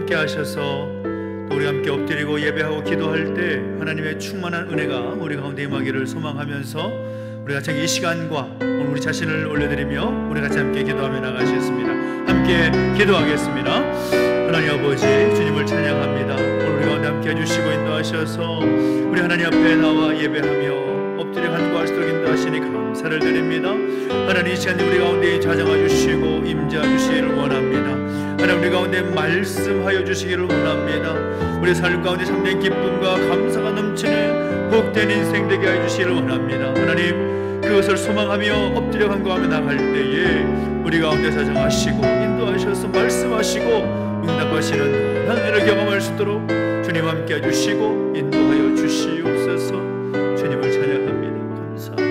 함께 하셔서 또 우리 함께 엎드리고 예배하고 기도할 때 하나님의 충만한 은혜가 우리 가운데 임하기를 소망하면서 우리 같이 이 시간과 오늘 우리 자신을 올려드리며 우리 같이 함께 기도하며 나가시겠습니다. 함께 기도하겠습니다. 하나님 아버지, 주님을 찬양합니다. 오늘 우리 가운데 함께 해주시고 인도하셔서 우리 하나님 앞에 나와 예배하며 엎드려 간구할 수 있도록 인도하시니 감사를 드립니다. 하나님, 이 시간에 우리 가운데 자정하 주시고 임재하 주시기를 원합니다. 하나님, 우리 가운데 말씀하여 주시기를 원합니다. 우리 삶 가운데 참된 기쁨과 감사가 넘치는 복된 인생 되게 해 주시기를 원합니다. 하나님, 그것을 소망하며 엎드려 간구하며 나갈 때에 우리 가운데 자정하시고 인도하셔서 말씀하시고 응답하시는 하나님을 경험할 수 있도록 주님 함께 해주시고 인도하여 주시옵소서. 주님을 찬양합니다. 감사합니다.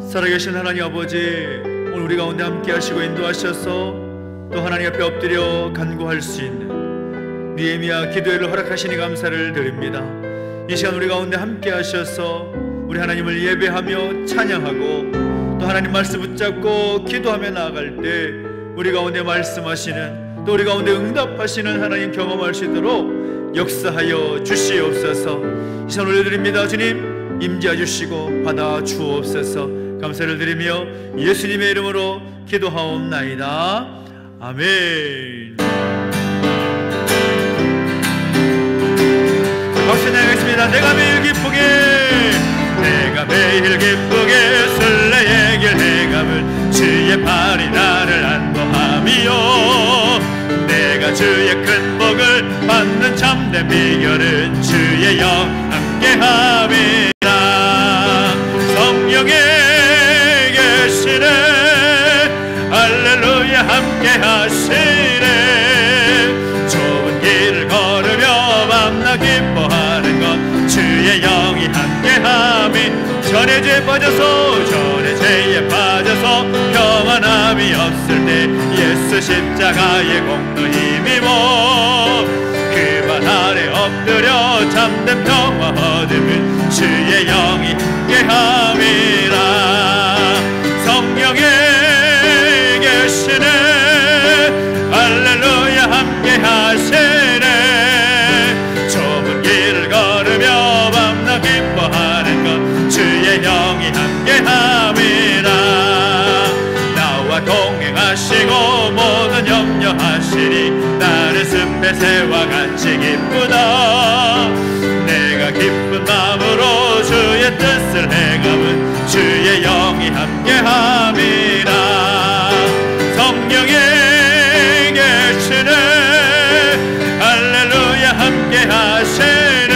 살아계신 하나님 아버지, 오늘 우리 가운데 함께 하시고 인도하셔서 또 하나님 앞에 엎드려 간구할 수 있는 느헤미야 기도회를 허락하시니 감사를 드립니다. 이 시간 우리 가운데 함께 하셔서 우리 하나님을 예배하며 찬양하고 또 하나님 말씀 붙잡고 기도하며 나아갈 때 우리 가운데 말씀하시는 또 우리 가운데 응답하시는 하나님 경험할 수 있도록 역사하여 주시옵소서. 이 시간 올려드립니다. 주님, 임재해 주시고 받아 주옵소서. 감사를 드리며 예수님의 이름으로 기도하옵나이다. 아멘. 박수 나가겠습니다. 내가 매일 기쁘게 설레의 길 행함은 주의 팔이 나를 안도함이요, 내가 주의 큰 복을 받는 참된 비결은 주의 영 함께함이라. 성령에 계시네, 할렐루야 함께하시네. 좁은 길을 걸으며 밤낮 기뻐하는 것 주의 영이 함께함이. 전의 죄에 빠져서 평안함이 없을 때 예수 십자가의 공로 힘입어 그 발 아래 엎드려 참된 평화 얻음은 주의 영이 함께함이라. 성령에 계시네, 할렐루야 함께하시네. 좁은 길을 걸으며 밤낮 기뻐하는 것 주의 영이 함께함이라. 나와 동행하시고 모든 염려하시니 나를 숲의 새와 같이 기쁘다. 내가 기쁜 마음으로 주의 뜻을 행함은 주의 영이 함께함이라. 성령에 계시네, 할렐루야 함께하시네.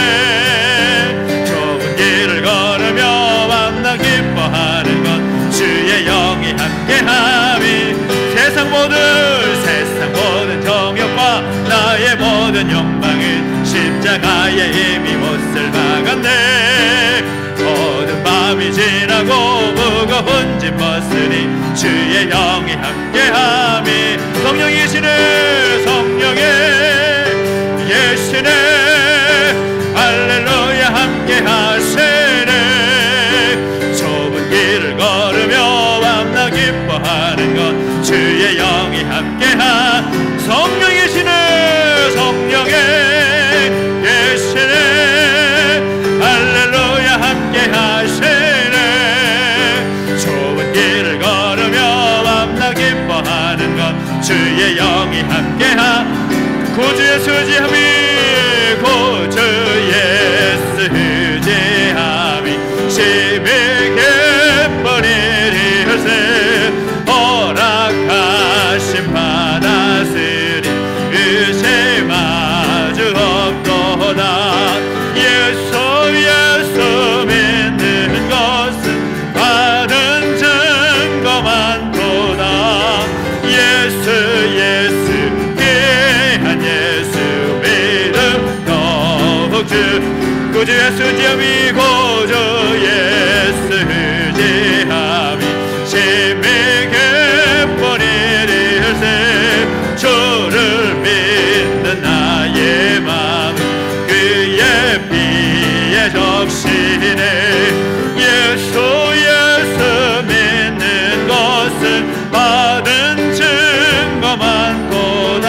좁은 길을 걸으며 밤낮 기뻐하는 것 주의 영이 함께함이. 세상 모든 정욕과 나의 모든 욕망은 십자가에 이미 못을 박았네. 모든 밤이 지나고 무거운 짐 벗으니 주의 영이 함께함이. 성령이 계시네, 성령에 계시네, 할렐루야 함께하시네. 좁은 길을 걸으며 밤낮 기뻐하는 것 주의 영이 함께함. 성령이 계시네, 성령에 계시네, 할렐루야 함께하시네. 좁은 길을 걸으며 밤낮 기뻐하는 것 주의 영이 함께함. 구주의 수지함이, 구주의 수지함이 심히 기쁜 일일세. 허락하심 받았으니 의심 마주 없도다. 예수 믿는 것은 받은 증거 많도다. 예수 귀한 예수 믿음 더욱 구주의 수지함이, 구주의 수지함이 심히 기쁜 일일세. 주를 믿는 나의 마음 그의 피에 적시네. 예수 믿는 것은 받은 증거 많도다.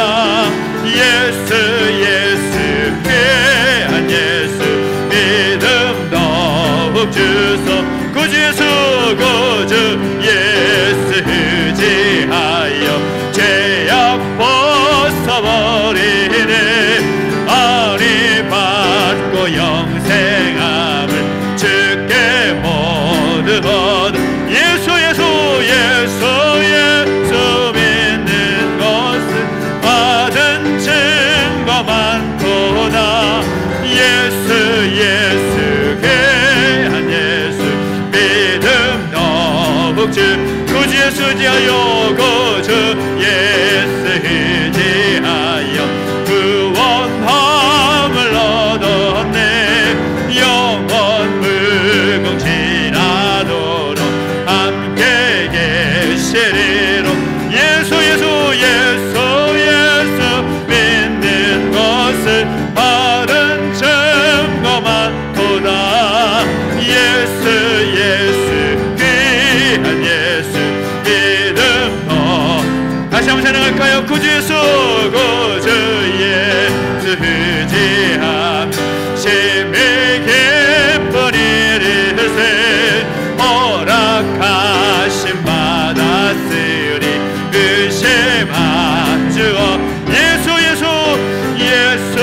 의지함 심히 기쁜 일일세 허락하심 받았으리 의심한 주어 예수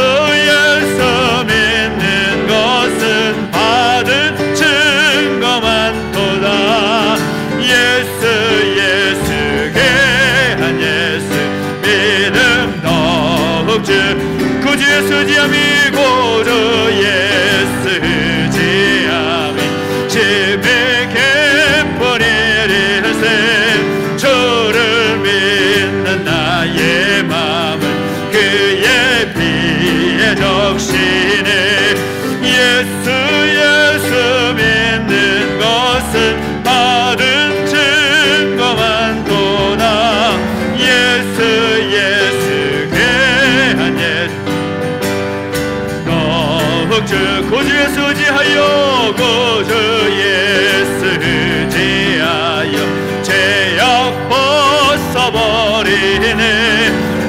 믿는 것은 받은 증거만도다 예수 귀한 예수 믿음 더욱 주 구주 예수 의지함이 고주 예수 의지함이 심히 기쁜 일일세 주를 믿는 나의 마음을 그의 피에 적시네 예수 믿는 것은 받은 증거만도다 예수 귀한 예수 더욱 주 구주 예수 의지하여 구주 예수 의지하여 죄악 벗어버리네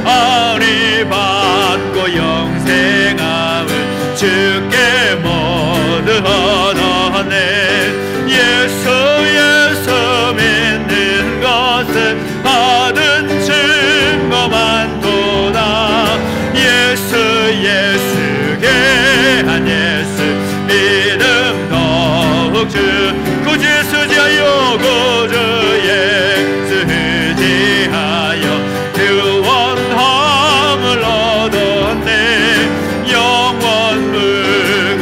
아리 받고 영생함을 주께 모두 얻어내 예수 믿는 것은 받은 증거만도다 예수 귀한 예수 믿음 더욱 주 구주 예수 의지하여 구주 예수 의지하여 구원함을 얻었네 영원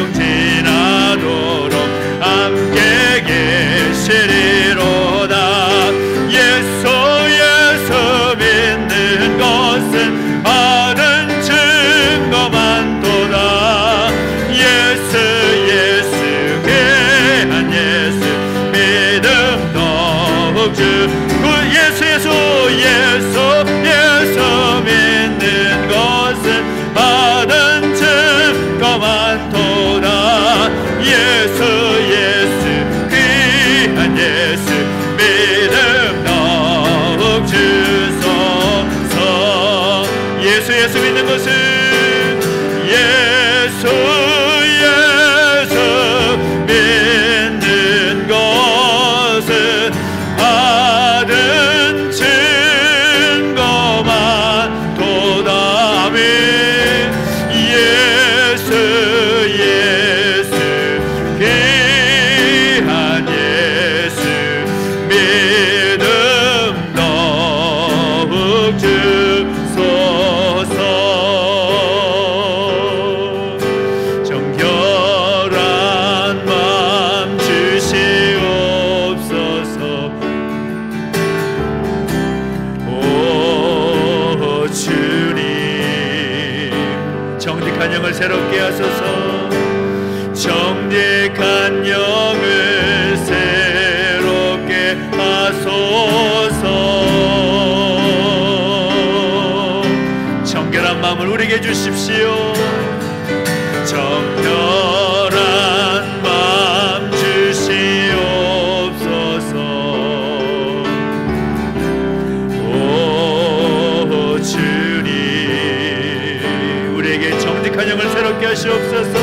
무궁지나도록 함께 계시리로다 예수 믿는 것은 받은 증거만도다 예수 귀한 예수 믿음 더욱 주 예수 믿는 것은 받은 증거만도다 예수 귀한 예수 믿음 더욱 주소서 예수 믿는 것은 예수 믿는 것은 받은 증거만도다 아멘 예수 귀한 예수 믿음 더욱 주소서 정결한 마음 주시옵소서 오 주님 정직한 영을 새롭게 하소서 정직한 영을 새롭게 하소서 정결한 마음을 우리에게 주십시오 정결한 마음 주시옵소서 오 주님 우리에게 정직한 영을 새롭게 하시옵소서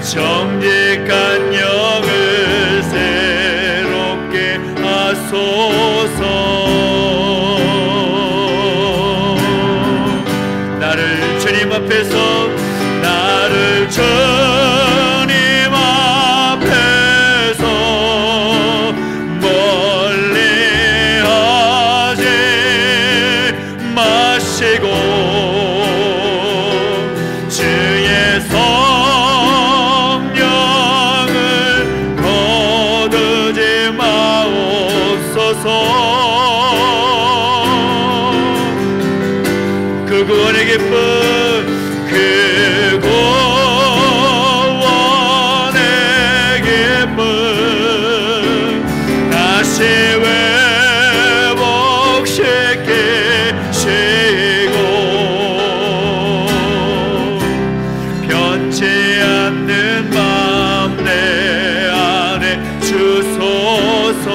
정직한 영을 새롭게 하소서 나를 주님 앞에서 멀리하지 마시고 주의 성령을 거두지 마옵소서 그 구원의 기쁨 그 구원의 기쁨 다시 회복시키시고 변치 않는 마음 내 안에 주소서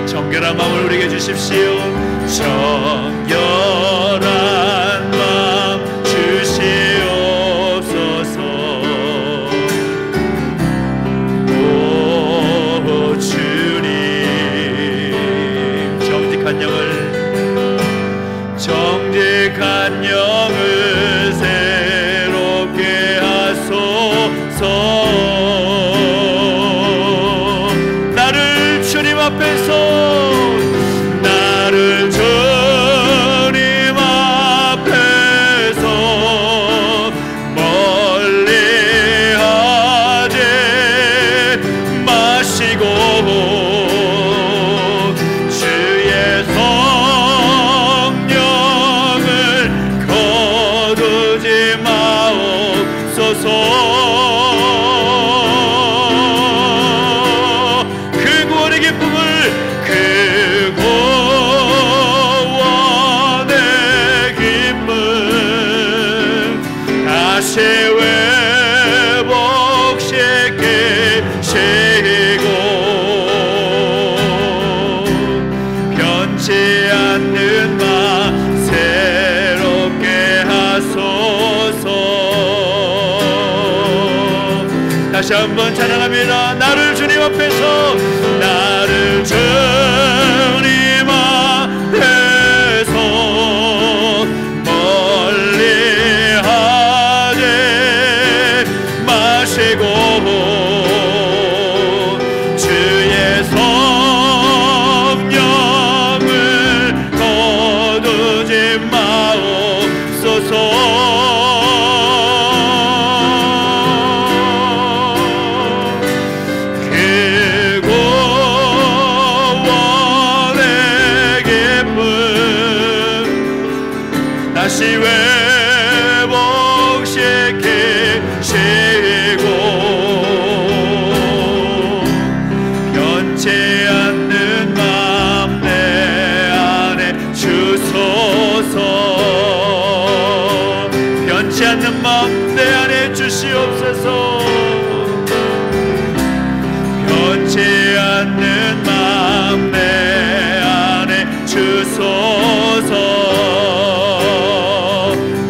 정결한 마음을 우리에게 주십시오 정결한 심령을 새롭게 하소서. 나를 주님 앞에서 다시 한번 찬양합니다. 나를 주님 앞에서, 나를 주님 앞에서 멀리하지 마시고 주의 성령을 거두지 마옵소서. 다시 회복시키시고 변치 않는 마음 내 안에 주소서. 변치 않는 마음 내 안에 주시옵소서. 변치 않는 마음 내 안에 주소서.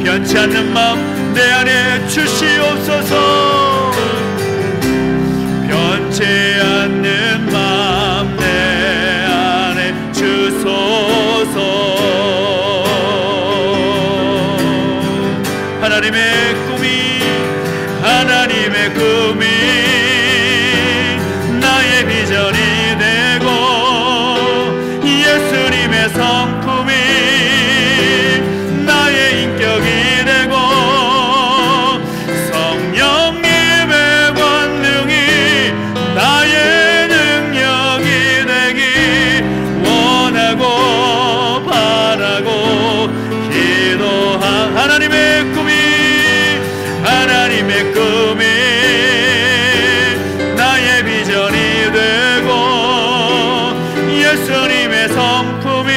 변치 않는 마음 내 안에 주시옵소서. 변치 않는 마음 내 안에 주소서. 하나님의 꿈이 나의 비전이 되고 예수님의 성품이 나의 인격이 되고 성령님의 권능이 나의 능력이 되기 원하고 바라고 기도한 하나님의 꿈이 나의 비전이 되고 예수님의 성품이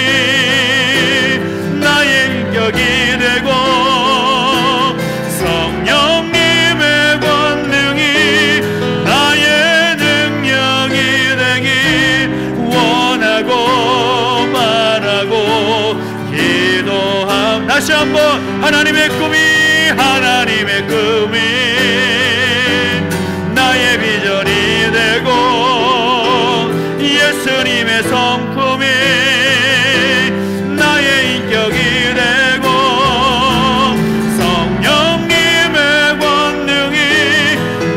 나의 인격이 되고 성령님의 권능이 나의 능력이 되기 원하고 바라고 기도함. 다시 한번 하나님의 꿈이 나의 비전이 되고 예수님의 성품이 나의 인격이 되고 성령님의 권능이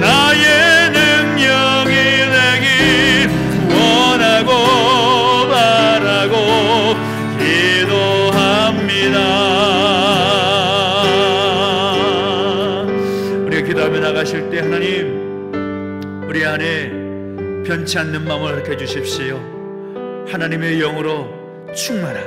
나의 능력이 되기 원하고 바라고 기도합니다. 기도하며 나가실 때 하나님 우리 안에 변치 않는 마음을 허락해 주십시오. 하나님의 영으로 충만한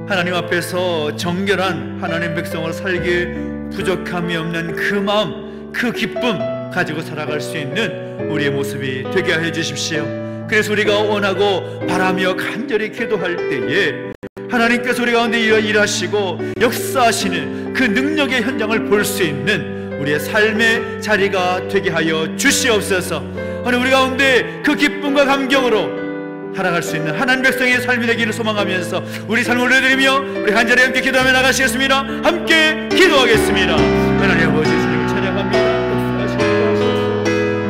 하나님 앞에서 정결한 하나님 백성으로 살기 부족함이 없는 그 마음, 그 기쁨 가지고 살아갈 수 있는 우리의 모습이 되게 해 주십시오. 그래서 우리가 원하고 바라며 간절히 기도할 때에 하나님께서 우리 가운데 일하시고 역사하시는 그 능력의 현장을 볼 수 있는 우리의 삶의 자리가 되게 하여 주시옵소서. 오늘 우리 가운데 그 기쁨과 감격으로 살아갈 수 있는 하나님 백성의 삶이 되기를 소망하면서 우리 삶을 올려드리며 우리 한 자리에 함께 기도하며 나가시겠습니다. 함께 기도하겠습니다. 하나님 아버지 주님을 찬양합니다.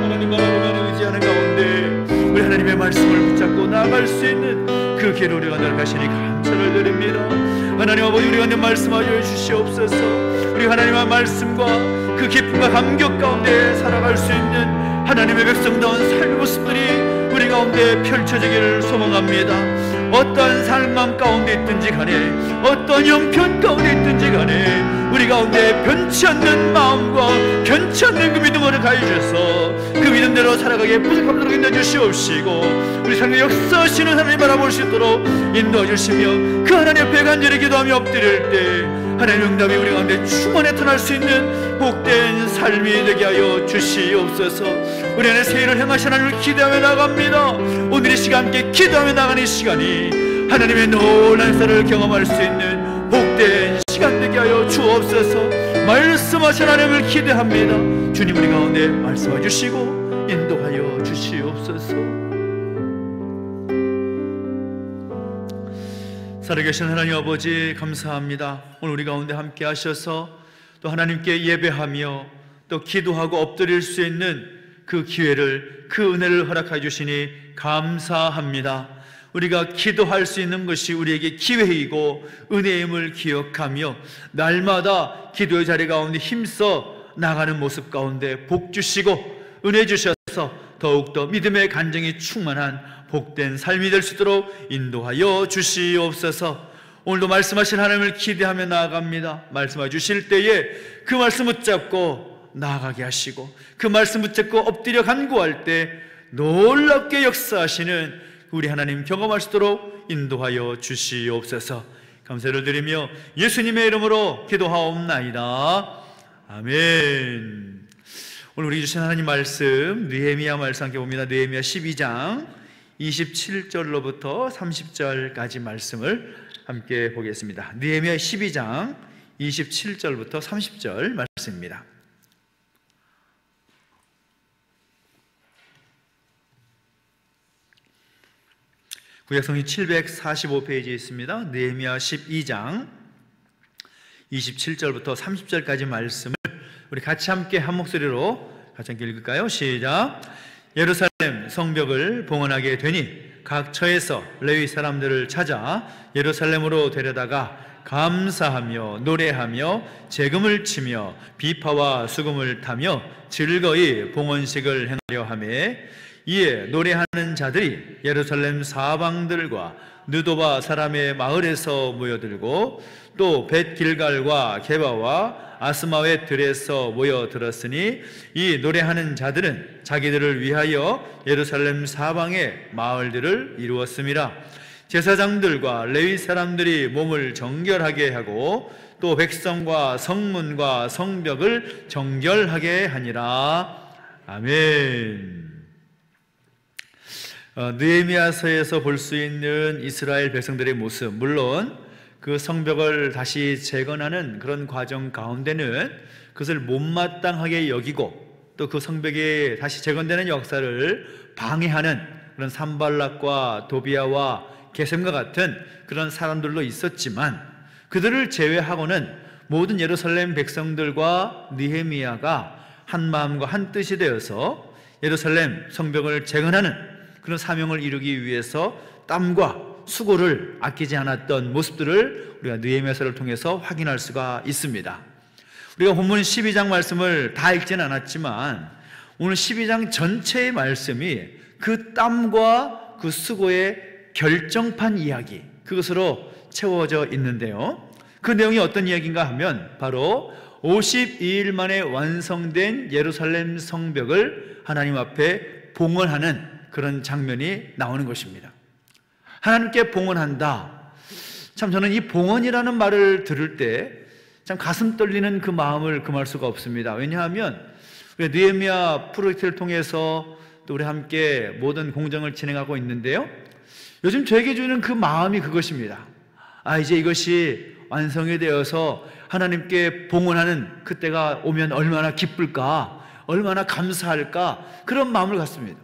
하나님 바라보며 의지하는 가운데 우리 하나님의 말씀을 붙잡고 나아갈 수 있는 그 길을 우리가 나아가시니 감사를 드립니다. 하나님 아버지, 우리 가운데 말씀하여 주시옵소서. 우리 하나님의 말씀과 그 기쁨과 감격 가운데 살아갈 수 있는 하나님의 백성다운 삶의 모습들이 우리 가운데 펼쳐지기를 소망합니다. 어떠한 삶 가운데 있든지 간에, 어떤 형편 가운데 있든지 간에 우리 가운데 변치 않는 마음과 변치 않는 그 믿음을 가해주셔서 그 믿음대로 살아가기에 부족함도록 인도해주시옵시고, 우리 삶에 역사하시는 하나님 바라볼 수 있도록 인도해주시며, 그 하나님 앞에 간절히 기도하며 엎드릴 때 하나님의 응답이 우리 가운데 충만히 나타날 수 있는 복된 삶이 되게 하여 주시옵소서. 우리 안에 새 일을 행하신 하나님을 기대하며 나갑니다. 오늘 이 시간 함께 기도하며 나가는 이 시간이 하나님의 놀라운 역사를 경험할 수 있는 복된 시간 되게 하여 주옵소서. 말씀하신 하나님을 기대합니다. 주님, 우리 가운데 말씀해 주시고 인도하여 주시옵소서. 살아계신 하나님 아버지, 감사합니다. 오늘 우리 가운데 함께 하셔서 또 하나님께 예배하며 또 기도하고 엎드릴 수 있는 그 기회를, 그 은혜를 허락해 주시니 감사합니다. 우리가 기도할 수 있는 것이 우리에게 기회이고 은혜임을 기억하며 날마다 기도의 자리 가운데 힘써 나가는 모습 가운데 복 주시고 은혜 주셔서 더욱더 믿음의 간증이 충만한 복된 삶이 될 수 있도록 인도하여 주시옵소서. 오늘도 말씀하신 하나님을 기대하며 나아갑니다. 말씀해 주실 때에 그 말씀 붙잡고 나아가게 하시고, 그 말씀 붙잡고 엎드려 간구할 때 놀랍게 역사하시는 우리 하나님 경험할 수 있도록 인도하여 주시옵소서. 감사를 드리며 예수님의 이름으로 기도하옵나이다. 아멘. 오늘 우리 주신 하나님 말씀, 느헤미야 말씀 함께 봅니다. 느헤미야 12장 27절로부터 30절까지 말씀을 함께 보겠습니다. 느헤미야 12장 27절부터 30절 말씀입니다. 구약성경 745페이지에 있습니다. 느헤미야 12장 27절부터 30절까지 말씀을 우리 같이 함께 한 목소리로 같이 함께 읽을까요? 시작. 예루살렘 성벽을 봉헌하게 되니 각 처에서 레위 사람들을 찾아 예루살렘으로 데려다가 감사하며 노래하며 재금을 치며 비파와 수금을 타며 즐거이 봉헌식을 행하려 하며, 이에 노래하는 자들이 예루살렘 사방들과 느도바 사람의 마을에서 모여들고 또 벳길갈과 게바와 아스마웻 들에서 모여들었으니, 이 노래하는 자들은 자기들을 위하여 예루살렘 사방의 마을들을 이루었음이라. 제사장들과 레위 사람들이 몸을 정결하게 하고 또 백성과 성문과 성벽을 정결하게 하니라. 아멘. 느헤미야서에서 볼 수 있는 이스라엘 백성들의 모습, 물론 그 성벽을 다시 재건하는 그런 과정 가운데는 그것을 못마땅하게 여기고 또 그 성벽이 다시 재건되는 역사를 방해하는 그런 산발락과 도비아와 게셈과 같은 그런 사람들도 있었지만, 그들을 제외하고는 모든 예루살렘 백성들과 느헤미야가 한 마음과 한 뜻이 되어서 예루살렘 성벽을 재건하는 그런 사명을 이루기 위해서 땀과 수고를 아끼지 않았던 모습들을 우리가 느헤미야서를 통해서 확인할 수가 있습니다. 우리가 본문 12장 말씀을 다 읽지는 않았지만 오늘 12장 전체의 말씀이 그 땀과 그 수고의 결정판 이야기, 그것으로 채워져 있는데요, 그 내용이 어떤 이야기인가 하면 바로 52일 만에 완성된 예루살렘 성벽을 하나님 앞에 봉헌하는 그런 장면이 나오는 것입니다. 하나님께 봉헌한다. 참 저는 이 봉헌이라는 말을 들을 때 참 가슴 떨리는 그 마음을 금할 수가 없습니다. 왜냐하면 우리 느헤미야 프로젝트를 통해서 또 우리 함께 모든 공정을 진행하고 있는데요, 요즘 저에게 주는 그 마음이 그것입니다. 이제 이것이 완성이 되어서 하나님께 봉헌하는 그때가 오면 얼마나 기쁠까, 얼마나 감사할까, 그런 마음을 갖습니다.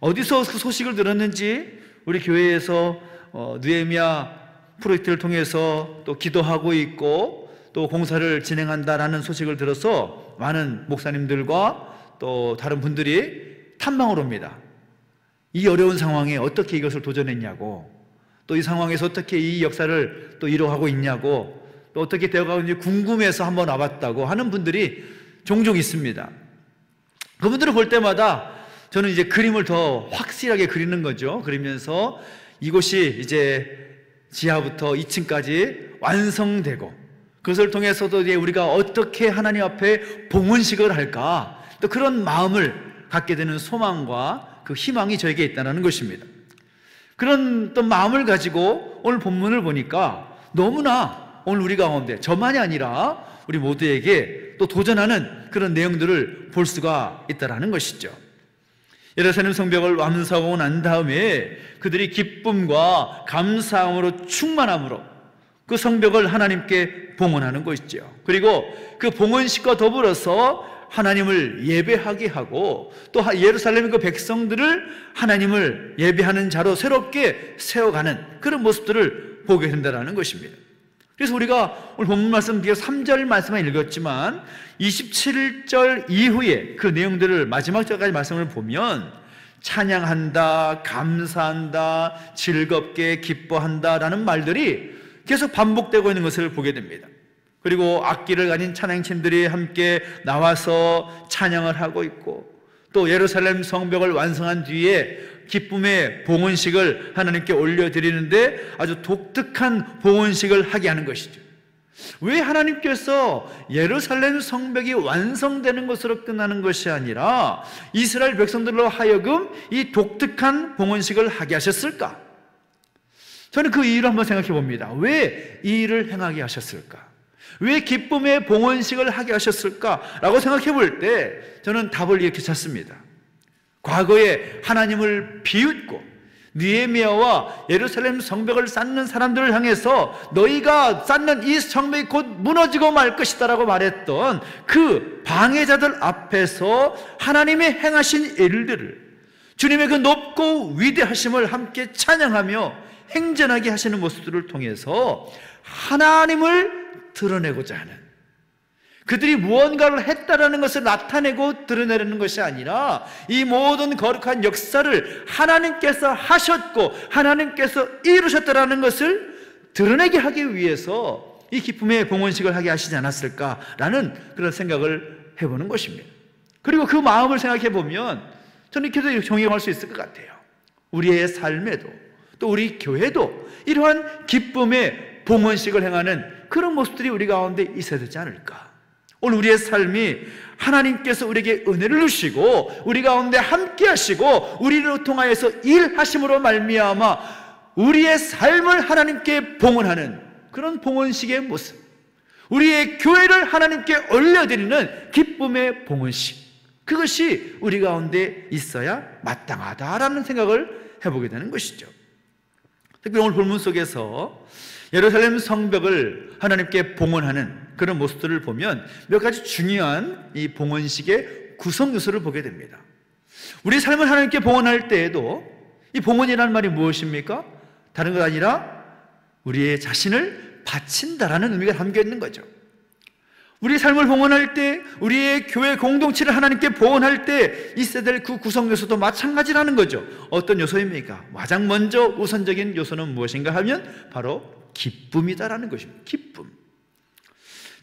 어디서 그 소식을 들었는지 우리 교회에서 느헤미야 프로젝트를 통해서 또 기도하고 있고 또 공사를 진행한다라는 소식을 들어서 많은 목사님들과 또 다른 분들이 탐방을 옵니다. 이 어려운 상황에 어떻게 이것을 도전했냐고, 또 이 상황에서 어떻게 이 역사를 또 이루어가고 있냐고, 또 어떻게 되어가고 있는지 궁금해서 한번 와봤다고 하는 분들이 종종 있습니다. 그분들을 볼 때마다 저는 이제 그림을 더 확실하게 그리는 거죠. 그리면서 이곳이 이제 지하부터 2층까지 완성되고, 그것을 통해서도 이제 우리가 어떻게 하나님 앞에 봉헌식을 할까, 또 그런 마음을 갖게 되는 소망과 그 희망이 저에게 있다는 것입니다. 그런 또 마음을 가지고 오늘 본문을 보니까 너무나 오늘 우리 가운데 저만이 아니라 우리 모두에게 또 도전하는 그런 내용들을 볼 수가 있다는 것이죠. 예루살렘 성벽을 완성하고 난 다음에 그들이 기쁨과 감사함으로 충만함으로 그 성벽을 하나님께 봉헌하는 것이죠. 그리고 그 봉헌식과 더불어서 하나님을 예배하게 하고, 또 예루살렘의 그 백성들을 하나님을 예배하는 자로 새롭게 세워가는 그런 모습들을 보게 된다는 것입니다. 그래서 우리가 오늘 본문 말씀 뒤에 3절 말씀을 읽었지만 27절 이후에 그 내용들을 마지막 절까지 말씀을 보면 찬양한다, 감사한다, 즐겁게 기뻐한다 라는 말들이 계속 반복되고 있는 것을 보게 됩니다. 그리고 악기를 가진 찬양팀들이 함께 나와서 찬양을 하고 있고, 또 예루살렘 성벽을 완성한 뒤에 기쁨의 봉헌식을 하나님께 올려드리는데 아주 독특한 봉헌식을 하게 하는 것이죠. 왜 하나님께서 예루살렘 성벽이 완성되는 것으로 끝나는 것이 아니라 이스라엘 백성들로 하여금 이 독특한 봉헌식을 하게 하셨을까? 저는 그 이유를 한번 생각해 봅니다. 왜 이 일을 행하게 하셨을까? 왜 기쁨의 봉헌식을 하게 하셨을까라고 생각해 볼 때 저는 답을 이렇게 찾습니다. 과거에 하나님을 비웃고 느헤미야와 예루살렘 성벽을 쌓는 사람들을 향해서 너희가 쌓는 이 성벽이 곧 무너지고 말 것이다 라고 말했던 그 방해자들 앞에서 하나님의 행하신 일들을, 주님의 그 높고 위대하심을 함께 찬양하며 행전하게 하시는 모습들을 통해서 하나님을 드러내고자 하는, 그들이 무언가를 했다라는 것을 나타내고 드러내려는 것이 아니라 이 모든 거룩한 역사를 하나님께서 하셨고 하나님께서 이루셨다라는 것을 드러내게 하기 위해서 이 기쁨의 봉헌식을 하게 하시지 않았을까라는 그런 생각을 해보는 것입니다. 그리고 그 마음을 생각해 보면 저는 이렇게도 정의할 수 있을 것 같아요. 우리의 삶에도 또 우리 교회도 이러한 기쁨의 봉헌식을 행하는 그런 모습들이 우리 가운데 있어야 되지 않을까? 오늘 우리의 삶이 하나님께서 우리에게 은혜를 주시고 우리 가운데 함께 하시고 우리를 통하여서 일하심으로 말미암아 우리의 삶을 하나님께 봉헌하는 그런 봉헌식의 모습, 우리의 교회를 하나님께 올려드리는 기쁨의 봉헌식, 그것이 우리 가운데 있어야 마땅하다라는 생각을 해보게 되는 것이죠. 특히 오늘 본문 속에서 예루살렘 성벽을 하나님께 봉헌하는 그런 모습들을 보면 몇 가지 중요한 이 봉헌식의 구성 요소를 보게 됩니다. 우리 삶을 하나님께 봉헌할 때에도 이 봉헌이라는 말이 무엇입니까? 다른 것 아니라 우리의 자신을 바친다라는 의미가 담겨 있는 거죠. 우리 삶을 봉헌할 때, 우리의 교회 공동체를 하나님께 봉헌할 때 있어야 될 그 구성 요소도 마찬가지라는 거죠. 어떤 요소입니까? 가장 먼저 우선적인 요소는 무엇인가 하면 바로 기쁨이다라는 것입니다. 기쁨.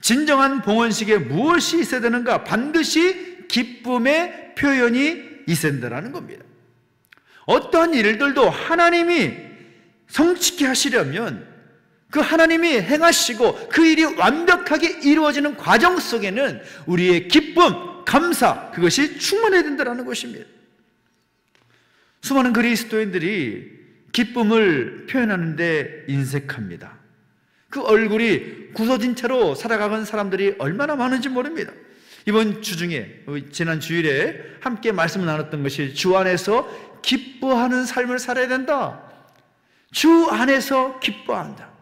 진정한 봉헌식에 무엇이 있어야 되는가? 반드시 기쁨의 표현이 있어야 된다는 겁니다. 어떠한 일들도 하나님이 성취케 하시려면 그 하나님이 행하시고 그 일이 완벽하게 이루어지는 과정 속에는 우리의 기쁨, 감사, 그것이 충만해야 된다는 것입니다. 수많은 그리스도인들이 기쁨을 표현하는데 인색합니다. 그 얼굴이 굳어진 채로 살아가는 사람들이 얼마나 많은지 모릅니다. 이번 주 중에, 지난 주일에 함께 말씀을 나눴던 것이 주 안에서 기뻐하는 삶을 살아야 된다. 주 안에서 기뻐한다.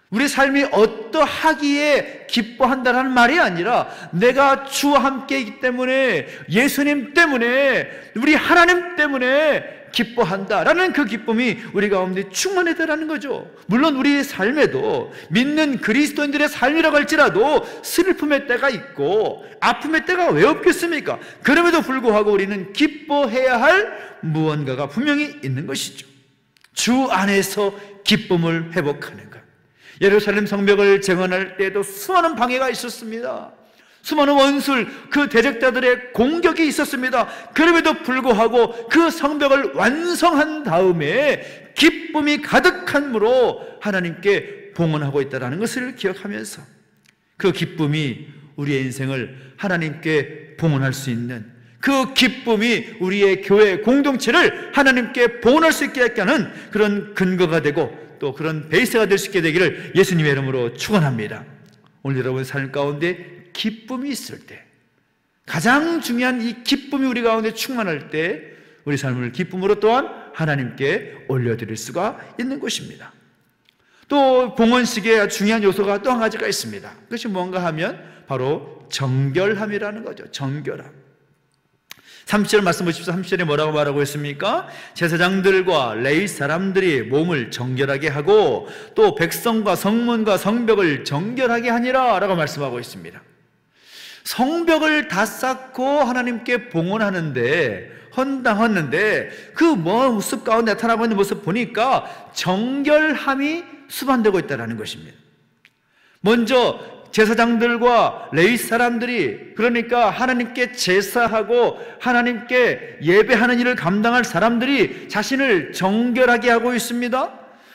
우리 삶이 어떠하기에 기뻐한다는 말이 아니라 내가 주와 함께 있기 때문에, 예수님 때문에, 우리 하나님 때문에 기뻐한다라는 그 기쁨이 우리 가운데 충만하다라는 거죠. 물론 우리의 삶에도 믿는 그리스도인들의 삶이라고 할지라도 슬픔의 때가 있고 아픔의 때가 왜 없겠습니까? 그럼에도 불구하고 우리는 기뻐해야 할 무언가가 분명히 있는 것이죠. 주 안에서 기쁨을 회복하는 것. 예루살렘 성벽을 재건할 때에도 수많은 방해가 있었습니다. 수많은 원술, 그 대적자들의 공격이 있었습니다. 그럼에도 불구하고 그 성벽을 완성한 다음에 기쁨이 가득함으로 하나님께 봉헌하고 있다는 것을 기억하면서 그 기쁨이 우리의 인생을 하나님께 봉헌할 수 있는, 그 기쁨이 우리의 교회 공동체를 하나님께 봉헌할 수 있게 하는 그런 근거가 되고 또 그런 베이스가 될 수 있게 되기를 예수님의 이름으로 축원합니다. 오늘 여러분 삶 가운데 기쁨이 있을 때, 가장 중요한 이 기쁨이 우리 가운데 충만할 때 우리 삶을 기쁨으로 또한 하나님께 올려드릴 수가 있는 것입니다. 또 봉헌식의 중요한 요소가 또 한 가지가 있습니다. 그것이 뭔가 하면 바로 정결함이라는 거죠. 정결함. 30절 말씀 보십시오. 30절에 뭐라고 말하고 있습니까? 제사장들과 레위 사람들이 몸을 정결하게 하고 또 백성과 성문과 성벽을 정결하게 하니라 라고 말씀하고 있습니다. 성벽을 다 쌓고 하나님께 봉헌하는데 헌당했는데 그 모습 가운데 나타나고 있는 모습 보니까 정결함이 수반되고 있다는 것입니다. 먼저 제사장들과 레위 사람들이, 그러니까 하나님께 제사하고 하나님께 예배하는 일을 감당할 사람들이 자신을 정결하게 하고 있습니다.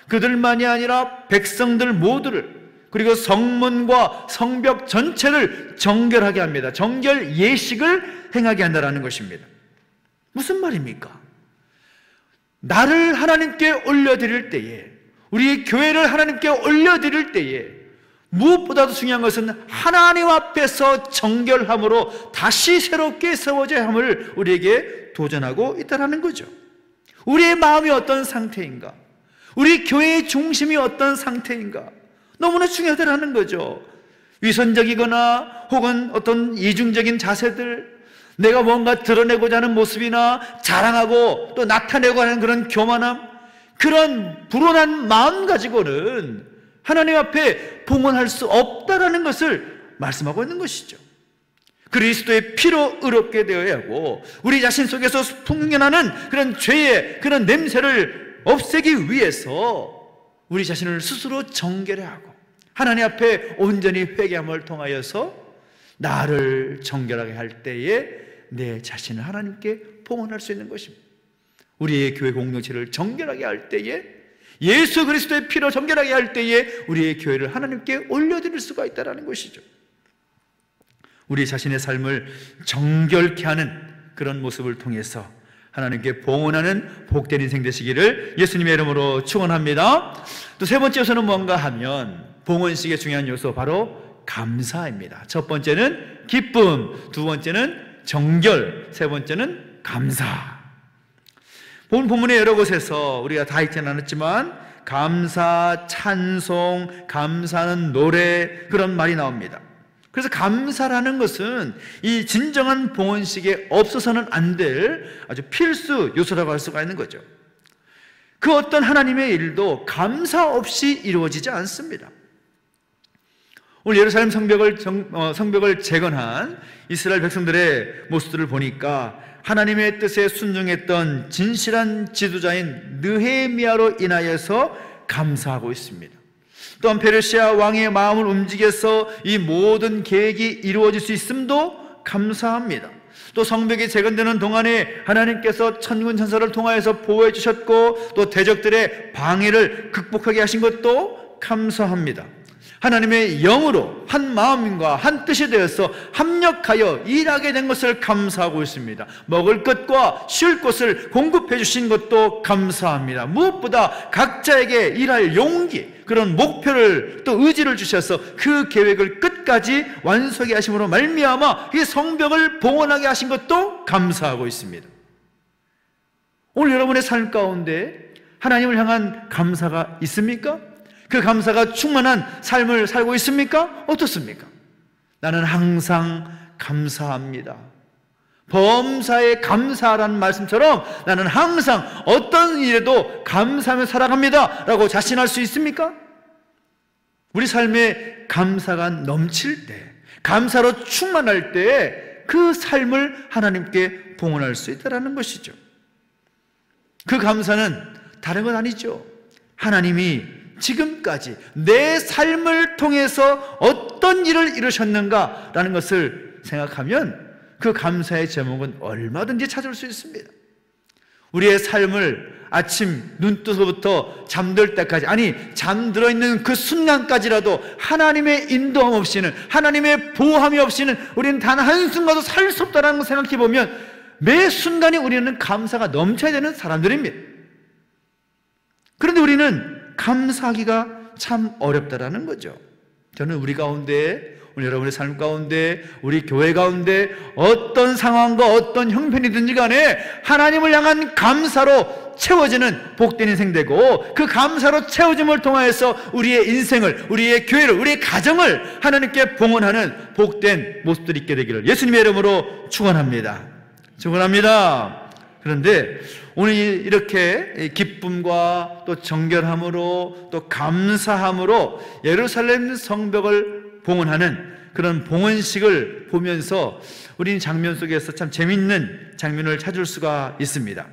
그들만이 아니라 백성들 모두를, 그리고 성문과 성벽 전체를 정결하게 합니다. 정결 예식을 행하게 한다는 것입니다. 무슨 말입니까? 나를 하나님께 올려드릴 때에, 우리 교회를 하나님께 올려드릴 때에 무엇보다도 중요한 것은 하나님 앞에서 정결함으로 다시 새롭게 세워져야 함을 우리에게 도전하고 있다는 거죠. 우리의 마음이 어떤 상태인가? 우리 교회의 중심이 어떤 상태인가? 너무나 중요하다는 거죠. 위선적이거나 혹은 어떤 이중적인 자세들, 내가 뭔가 드러내고자 하는 모습이나 자랑하고 또 나타내고 하는 그런 교만함, 그런 불온한 마음 가지고는 하나님 앞에 봉헌할 수 없다라는 것을 말씀하고 있는 것이죠. 그리스도의 피로 의롭게 되어야 하고 우리 자신 속에서 풍겨나는 그런 죄의 그런 냄새를 없애기 위해서 우리 자신을 스스로 정결해야 하고 하나님 앞에 온전히 회개함을 통하여서 나를 정결하게 할 때에 내 자신을 하나님께 봉헌할 수 있는 것입니다. 우리의 교회 공동체를 정결하게 할 때에, 예수 그리스도의 피로 정결하게 할 때에 우리의 교회를 하나님께 올려드릴 수가 있다는 것이죠. 우리 자신의 삶을 정결케 하는 그런 모습을 통해서 하나님께 봉헌하는 복된 인생 되시기를 예수님의 이름으로 축원합니다. 또 세 번째 요소는 뭔가 하면 봉헌식의 중요한 요소 바로 감사입니다. 첫 번째는 기쁨, 두 번째는 정결, 세 번째는 감사. 본 본문의 여러 곳에서 우리가 다 읽지는 않았지만 감사, 찬송, 감사는 노래, 그런 말이 나옵니다. 그래서 감사라는 것은 이 진정한 봉헌식에 없어서는 안 될 아주 필수 요소라고 할 수가 있는 거죠. 그 어떤 하나님의 일도 감사 없이 이루어지지 않습니다. 오늘 예루살렘 성벽을 재건한 이스라엘 백성들의 모습들을 보니까 하나님의 뜻에 순종했던 진실한 지도자인 느헤미야로 인하여서 감사하고 있습니다. 또한 페르시아 왕의 마음을 움직여서 이 모든 계획이 이루어질 수 있음도 감사합니다. 또 성벽이 재건되는 동안에 하나님께서 천군 천사를 통하여서 보호해 주셨고 또 대적들의 방해를 극복하게 하신 것도 감사합니다. 하나님의 영으로 한 마음과 한 뜻이 되어서 합력하여 일하게 된 것을 감사하고 있습니다. 먹을 것과 쉴 곳을 공급해 주신 것도 감사합니다. 무엇보다 각자에게 일할 용기, 그런 목표를 또 의지를 주셔서 그 계획을 끝까지 완수하게 하심으로 말미암아 이 성벽을 봉헌하게 하신 것도 감사하고 있습니다. 오늘 여러분의 삶 가운데 하나님을 향한 감사가 있습니까? 그 감사가 충만한 삶을 살고 있습니까? 어떻습니까? 나는 항상 감사합니다. 범사에 감사하라는 말씀처럼 나는 항상 어떤 일에도 감사하며 살아갑니다 라고 자신할 수 있습니까? 우리 삶에 감사가 넘칠 때, 감사로 충만할 때 그 삶을 하나님께 봉헌할 수 있다는 것이죠. 그 감사는 다른 건 아니죠. 하나님이 지금까지 내 삶을 통해서 어떤 일을 이루셨는가라는 것을 생각하면 그 감사의 제목은 얼마든지 찾을 수 있습니다. 우리의 삶을 아침 눈 뜨서부터 잠들 때까지, 아니 잠들어 있는 그 순간까지라도 하나님의 인도함 없이는, 하나님의 보호함이 없이는 우리는 단 한순간도 살 수 없다는 걸 생각해 보면 매 순간에 우리는 감사가 넘쳐야 되는 사람들입니다. 그런데 우리는 감사하기가 참 어렵다라는 거죠. 저는 우리 가운데, 오늘 여러분의 삶 가운데, 우리 교회 가운데 어떤 상황과 어떤 형편이든지 간에 하나님을 향한 감사로 채워지는 복된 인생 되고, 그 감사로 채워짐을 통하여서 우리의 인생을, 우리의 교회를, 우리의 가정을 하나님께 봉헌하는 복된 모습들이 있게 되기를 예수님의 이름으로 축원합니다. 축원합니다. 그런데 오늘 이렇게 기쁨과 또 정결함으로 또 감사함으로 예루살렘 성벽을 봉헌하는 그런 봉헌식을 보면서 우리는 장면 속에서 참 재미있는 장면을 찾을 수가 있습니다.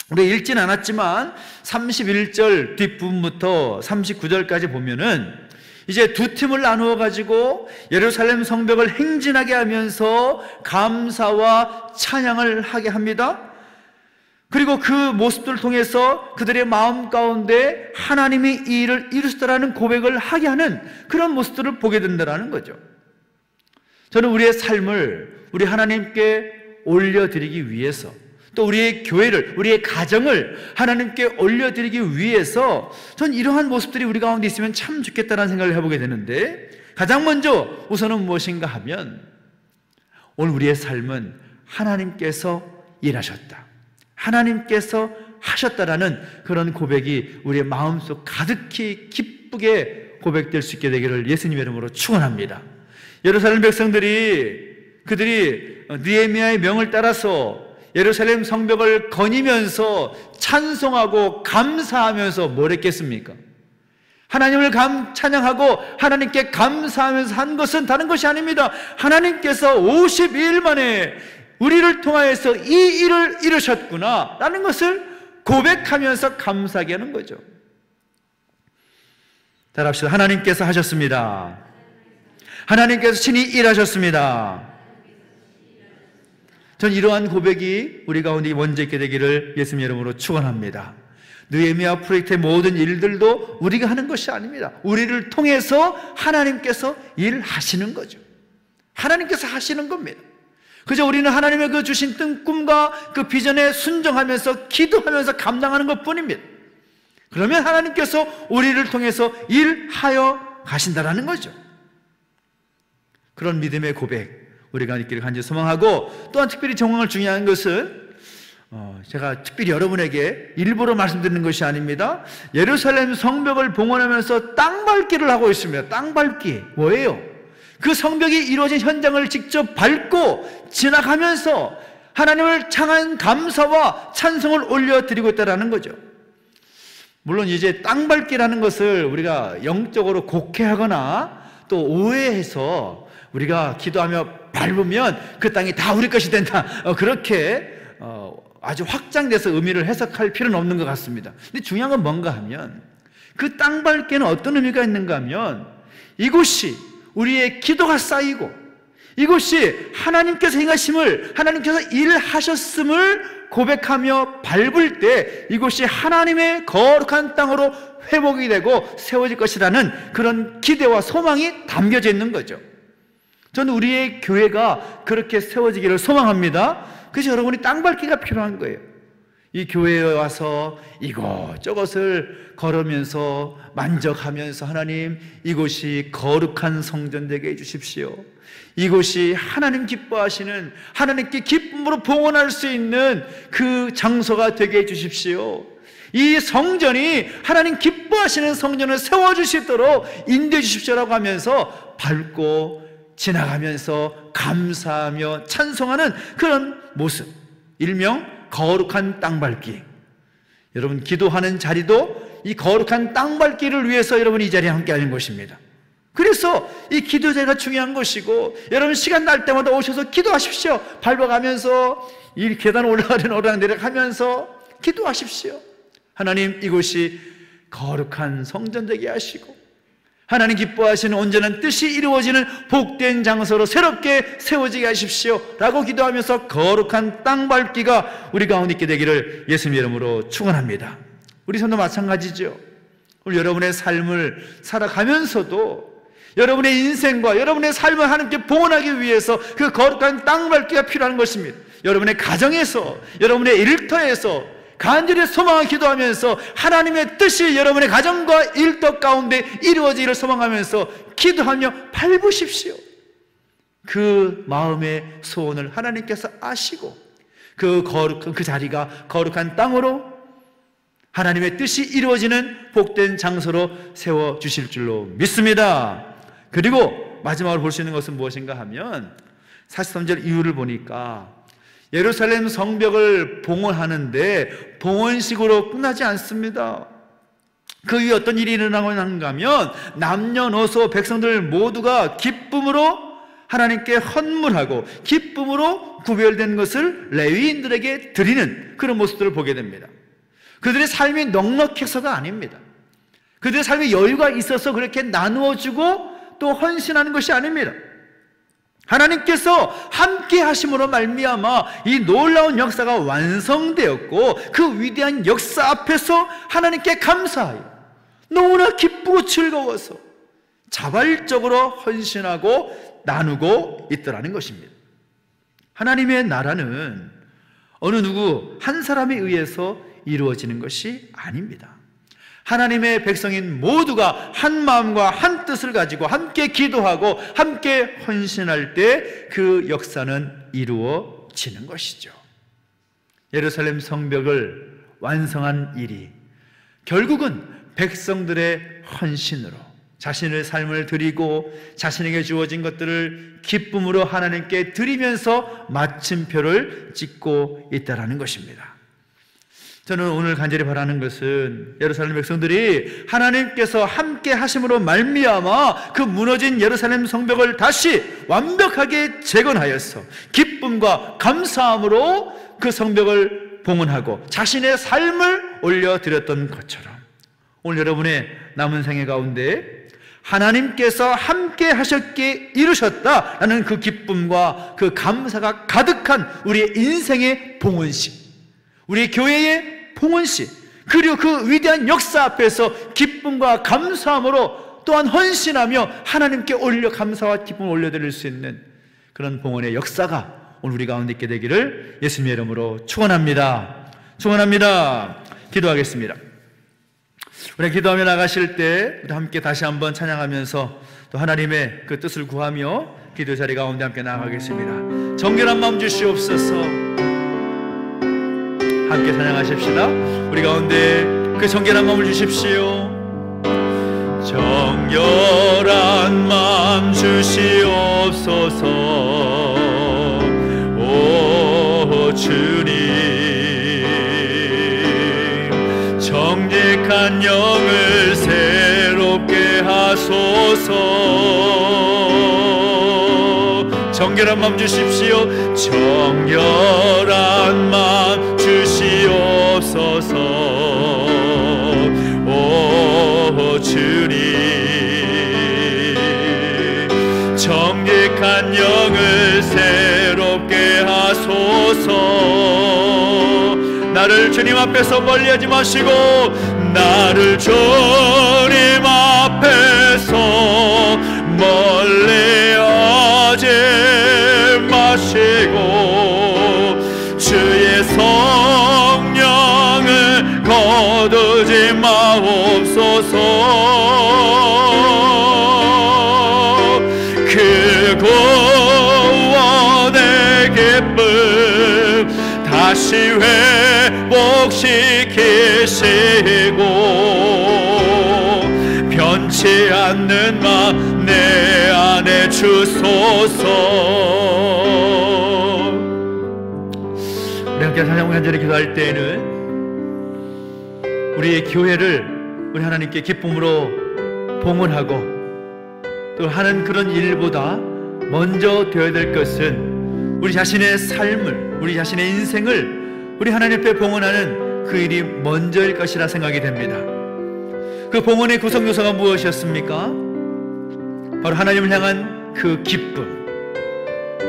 우리 읽진 않았지만 31절 뒷부분부터 39절까지 보면은 이제 두 팀을 나누어 가지고 예루살렘 성벽을 행진하게 하면서 감사와 찬양을 하게 합니다. 그리고 그 모습들을 통해서 그들의 마음 가운데 하나님이 이 일을 이루셨다라는 고백을 하게 하는 그런 모습들을 보게 된다는 거죠. 저는 우리의 삶을 우리 하나님께 올려드리기 위해서, 또 우리의 교회를, 우리의 가정을 하나님께 올려드리기 위해서 전 이러한 모습들이 우리 가운데 있으면 참 좋겠다는 생각을 해보게 되는데, 가장 먼저 우선은 무엇인가 하면 오늘 우리의 삶은 하나님께서 일하셨다, 하나님께서 하셨다라는 그런 고백이 우리의 마음속 가득히 기쁘게 고백될 수 있게 되기를 예수님의 이름으로 축원합니다. 예루살렘 백성들이 그들이 느헤미야의 명을 따라서 예루살렘 성벽을 거니면서 찬송하고 감사하면서 뭘 했겠습니까? 하나님을 찬양하고 하나님께 감사하면서 한 것은 다른 것이 아닙니다. 하나님께서 52일 만에 우리를 통하여서 이 일을 이루셨구나 라는 것을 고백하면서 감사하게 하는 거죠. 따라합시다. 하나님께서 하셨습니다. 하나님께서 친히 일하셨습니다. 전 이러한 고백이 우리 가운데 먼저 있게 되기를 예수님 이름으로 축원합니다. 느헤미야 프로젝트의 모든 일들도 우리가 하는 것이 아닙니다. 우리를 통해서 하나님께서 일하시는 거죠. 하나님께서 하시는 겁니다. 그저 우리는 하나님의 그 주신 꿈과 그 비전에 순종하면서 기도하면서 감당하는 것뿐입니다. 그러면 하나님께서 우리를 통해서 일하여 가신다라는 거죠. 그런 믿음의 고백 우리가 있기를 간절히 소망하고, 또한 특별히 정말 중요한 것은 제가 특별히 여러분에게 일부러 말씀드리는 것이 아닙니다. 예루살렘 성벽을 봉헌하면서 땅밟기를 하고 있습니다. 땅밟기 뭐예요? 그 성벽이 이루어진 현장을 직접 밟고 지나가면서 하나님을 향한 감사와 찬송을 올려드리고 있다는 거죠. 물론 이제 땅밟기라는 것을 우리가 영적으로 곡해하거나 또 오해해서 우리가 기도하며 밟으면 그 땅이 다 우리 것이 된다, 그렇게 아주 확장돼서 의미를 해석할 필요는 없는 것 같습니다. 근데 중요한 건 뭔가 하면, 그 땅밟기에는 어떤 의미가 있는가 하면, 이곳이 우리의 기도가 쌓이고 이곳이 하나님께서 행하심을, 하나님께서 일하셨음을 고백하며 밟을 때 이곳이 하나님의 거룩한 땅으로 회복이 되고 세워질 것이라는 그런 기대와 소망이 담겨져 있는 거죠. 저는 우리의 교회가 그렇게 세워지기를 소망합니다. 그래서 여러분이 땅밟기가 필요한 거예요. 이 교회에 와서 이것저것을 걸으면서 만족하면서, 하나님 이곳이 거룩한 성전 되게 해주십시오. 이곳이 하나님 기뻐하시는, 하나님께 기쁨으로 봉헌할 수 있는 그 장소가 되게 해주십시오. 이 성전이 하나님 기뻐하시는 성전을 세워줄 수 있도록 인도해 주십시오라고 하면서 밟고 지나가면서 감사하며 찬송하는 그런 모습, 일명 거룩한 땅밟기. 여러분 기도하는 자리도 이 거룩한 땅밟기를 위해서 여러분이 이 자리에 함께 하는 것입니다. 그래서 이 기도 자리가 중요한 것이고, 여러분 시간 날 때마다 오셔서 기도하십시오. 밟아가면서 이 계단 올라가는 오르락 내리락 하면서 기도하십시오. 하나님 이곳이 거룩한 성전 되게 하시고 하나님 기뻐하시는 온전한 뜻이 이루어지는 복된 장소로 새롭게 세워지게 하십시오 라고 기도하면서 거룩한 땅 밟기가 우리 가운데 있게 되기를 예수님 이름으로 축원합니다. 우리 손도 마찬가지죠. 오늘 여러분의 삶을 살아가면서도 여러분의 인생과 여러분의 삶을 하나님께 봉헌하기 위해서 그 거룩한 땅 밟기가 필요한 것입니다. 여러분의 가정에서, 여러분의 일터에서 간절히 소망을 기도하면서 하나님의 뜻이 여러분의 가정과 일터 가운데 이루어지기를 소망하면서 기도하며 밟으십시오. 그 마음의 소원을 하나님께서 아시고 그 자리가 거룩한 땅으로 하나님의 뜻이 이루어지는 복된 장소로 세워주실 줄로 믿습니다. 그리고 마지막으로 볼 수 있는 것은 무엇인가 하면 43절 이유를 보니까 예루살렘 성벽을 봉헌하는데 봉헌식으로 끝나지 않습니다. 그 위에 어떤 일이 일어나는가 하면 남녀노소 백성들 모두가 기쁨으로 하나님께 헌물하고 기쁨으로 구별된 것을 레위인들에게 드리는 그런 모습들을 보게 됩니다. 그들의 삶이 넉넉해서가 아닙니다. 그들의 삶에 여유가 있어서 그렇게 나누어주고 또 헌신하는 것이 아닙니다. 하나님께서 함께 하심으로 말미암아 이 놀라운 역사가 완성되었고 그 위대한 역사 앞에서 하나님께 감사하여 너무나 기쁘고 즐거워서 자발적으로 헌신하고 나누고 있더라는 것입니다. 하나님의 나라는 어느 누구 한 사람에 의해서 이루어지는 것이 아닙니다. 하나님의 백성인 모두가 한 마음과 한 뜻을 가지고 함께 기도하고 함께 헌신할 때 그 역사는 이루어지는 것이죠. 예루살렘 성벽을 완성한 일이 결국은 백성들의 헌신으로 자신의 삶을 드리고 자신에게 주어진 것들을 기쁨으로 하나님께 드리면서 마침표를 찍고 있다는 것입니다. 저는 오늘 간절히 바라는 것은 예루살렘 백성들이 하나님께서 함께 하심으로 말미암아 그 무너진 예루살렘 성벽을 다시 완벽하게 재건하여서 기쁨과 감사함으로 그 성벽을 봉헌하고 자신의 삶을 올려드렸던 것처럼 오늘 여러분의 남은 생애 가운데 하나님께서 함께 하셨기에 이루셨다라는 그 기쁨과 그 감사가 가득한 우리의 인생의 봉헌식, 우리 교회의 봉헌식, 그리고 그 위대한 역사 앞에서 기쁨과 감사함으로 또한 헌신하며 하나님께 올려 감사와 기쁨을 올려드릴 수 있는 그런 봉헌의 역사가 오늘 우리 가운데 있게 되기를 예수님의 이름으로 축원합니다. 축원합니다. 기도하겠습니다. 우리 기도하며 나가실 때 우리 함께 다시 한번 찬양하면서 또 하나님의 그 뜻을 구하며 기도 자리 가운데 함께 나아가겠습니다. 정결한 마음 주시옵소서. 함께 찬양하십시다. 우리 가운데 그 정결한 마음을 주십시오. 정결한 마음 주시옵소서. 오 주님, 정직한 영을 새롭게 하소서. 정결한 마음 주십시오. 정결한 마음 주시옵소서. 오 주님, 정직한 영을 새롭게 하소서. 나를 주님 앞에서 멀리하지 마시고 나를 주님 앞에서 멀리하지 마시고 주의 성령을 거두지 마옵소서. 그 구원의 기쁨 다시 회복시키시고 변치 않는 마음 내 안에 주소서. 우리 함께 찬양 간절히 기도할 때에는 우리의 교회를 우리 하나님께 기쁨으로 봉헌하고 또 하는 그런 일보다 먼저 되어야 될 것은 우리 자신의 삶을, 우리 자신의 인생을 우리 하나님 앞에 봉헌하는 그 일이 먼저일 것이라 생각이 됩니다. 그 봉헌의 구성 요소가 무엇이었습니까? 바로 하나님을 향한 그 기쁨,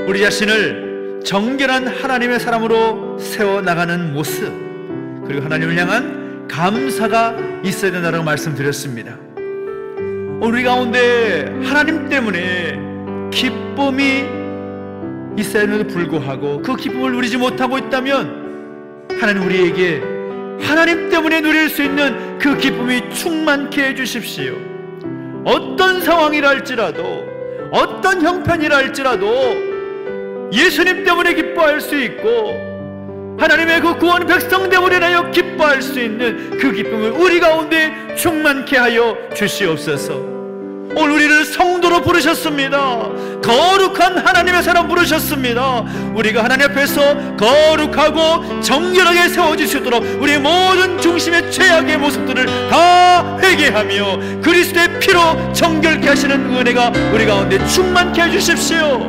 우리 자신을 정결한 하나님의 사람으로 세워나가는 모습, 그리고 하나님을 향한 감사가 있어야 된다고 말씀드렸습니다. 우리 가운데 하나님 때문에 기쁨이 있어야 하는데도 불구하고 그 기쁨을 누리지 못하고 있다면 하나님 우리에게 하나님 때문에 누릴 수 있는 그 기쁨이 충만케 해주십시오. 어떤 상황이라 할지라도, 어떤 형편이라 할지라도 예수님 때문에 기뻐할 수 있고 하나님의 그 구원 백성 때문에 인하여 기뻐할 수 있는 그 기쁨을 우리 가운데 충만케 하여 주시옵소서. 오늘 우리를 성도로 부르셨습니다. 거룩한 하나님의 사람 부르셨습니다. 우리가 하나님 앞에서 거룩하고 정결하게 세워질 수 있도록 우리의 모든 중심의 죄악의 모습들을 다 회개하며 그리스도의 피로 정결케 하시는 은혜가 우리 가운데 충만케 해주십시오.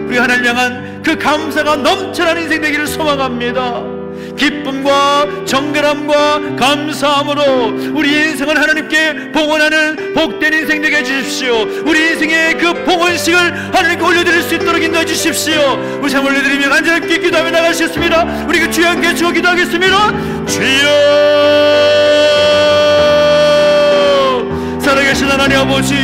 우리 하나님 향한 그 감사가 넘쳐나는 인생 되기를 소망합니다. 기쁨과 정결함과 감사함으로 우리 인생을 하나님께 봉헌하는 복된 인생 되게 해주십시오. 우리 인생의 그 봉헌식을 하나님께 올려드릴 수 있도록 인도해 주십시오. 우리 삶 올려드리며 간절히 기도하며 나가시겠습니다. 우리 그 주여 함께 주어 기도하겠습니다. 주여, 살아계신 하나님 아버지,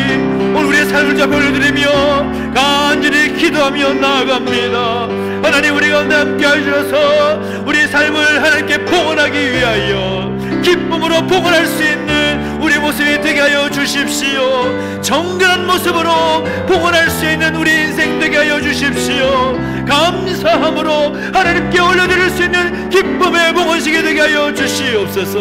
오늘 우리의 삶을 잡아 올려드리며 간절히 기도하며 나아갑니다. 하나님 우리 가운데 함께 하셔서 우리의 삶을 하나님께 봉헌하기 위하여 기쁨으로 봉헌할 수 있는 우리 모습이 되게 하여 주십시오. 정결한 모습으로 봉헌할 수 있는 우리 인생 되게 하여 주십시오. 감사함으로 하나님께 올려드릴 수 있는 기쁨의 봉헌식이 되게 하여 주시옵소서.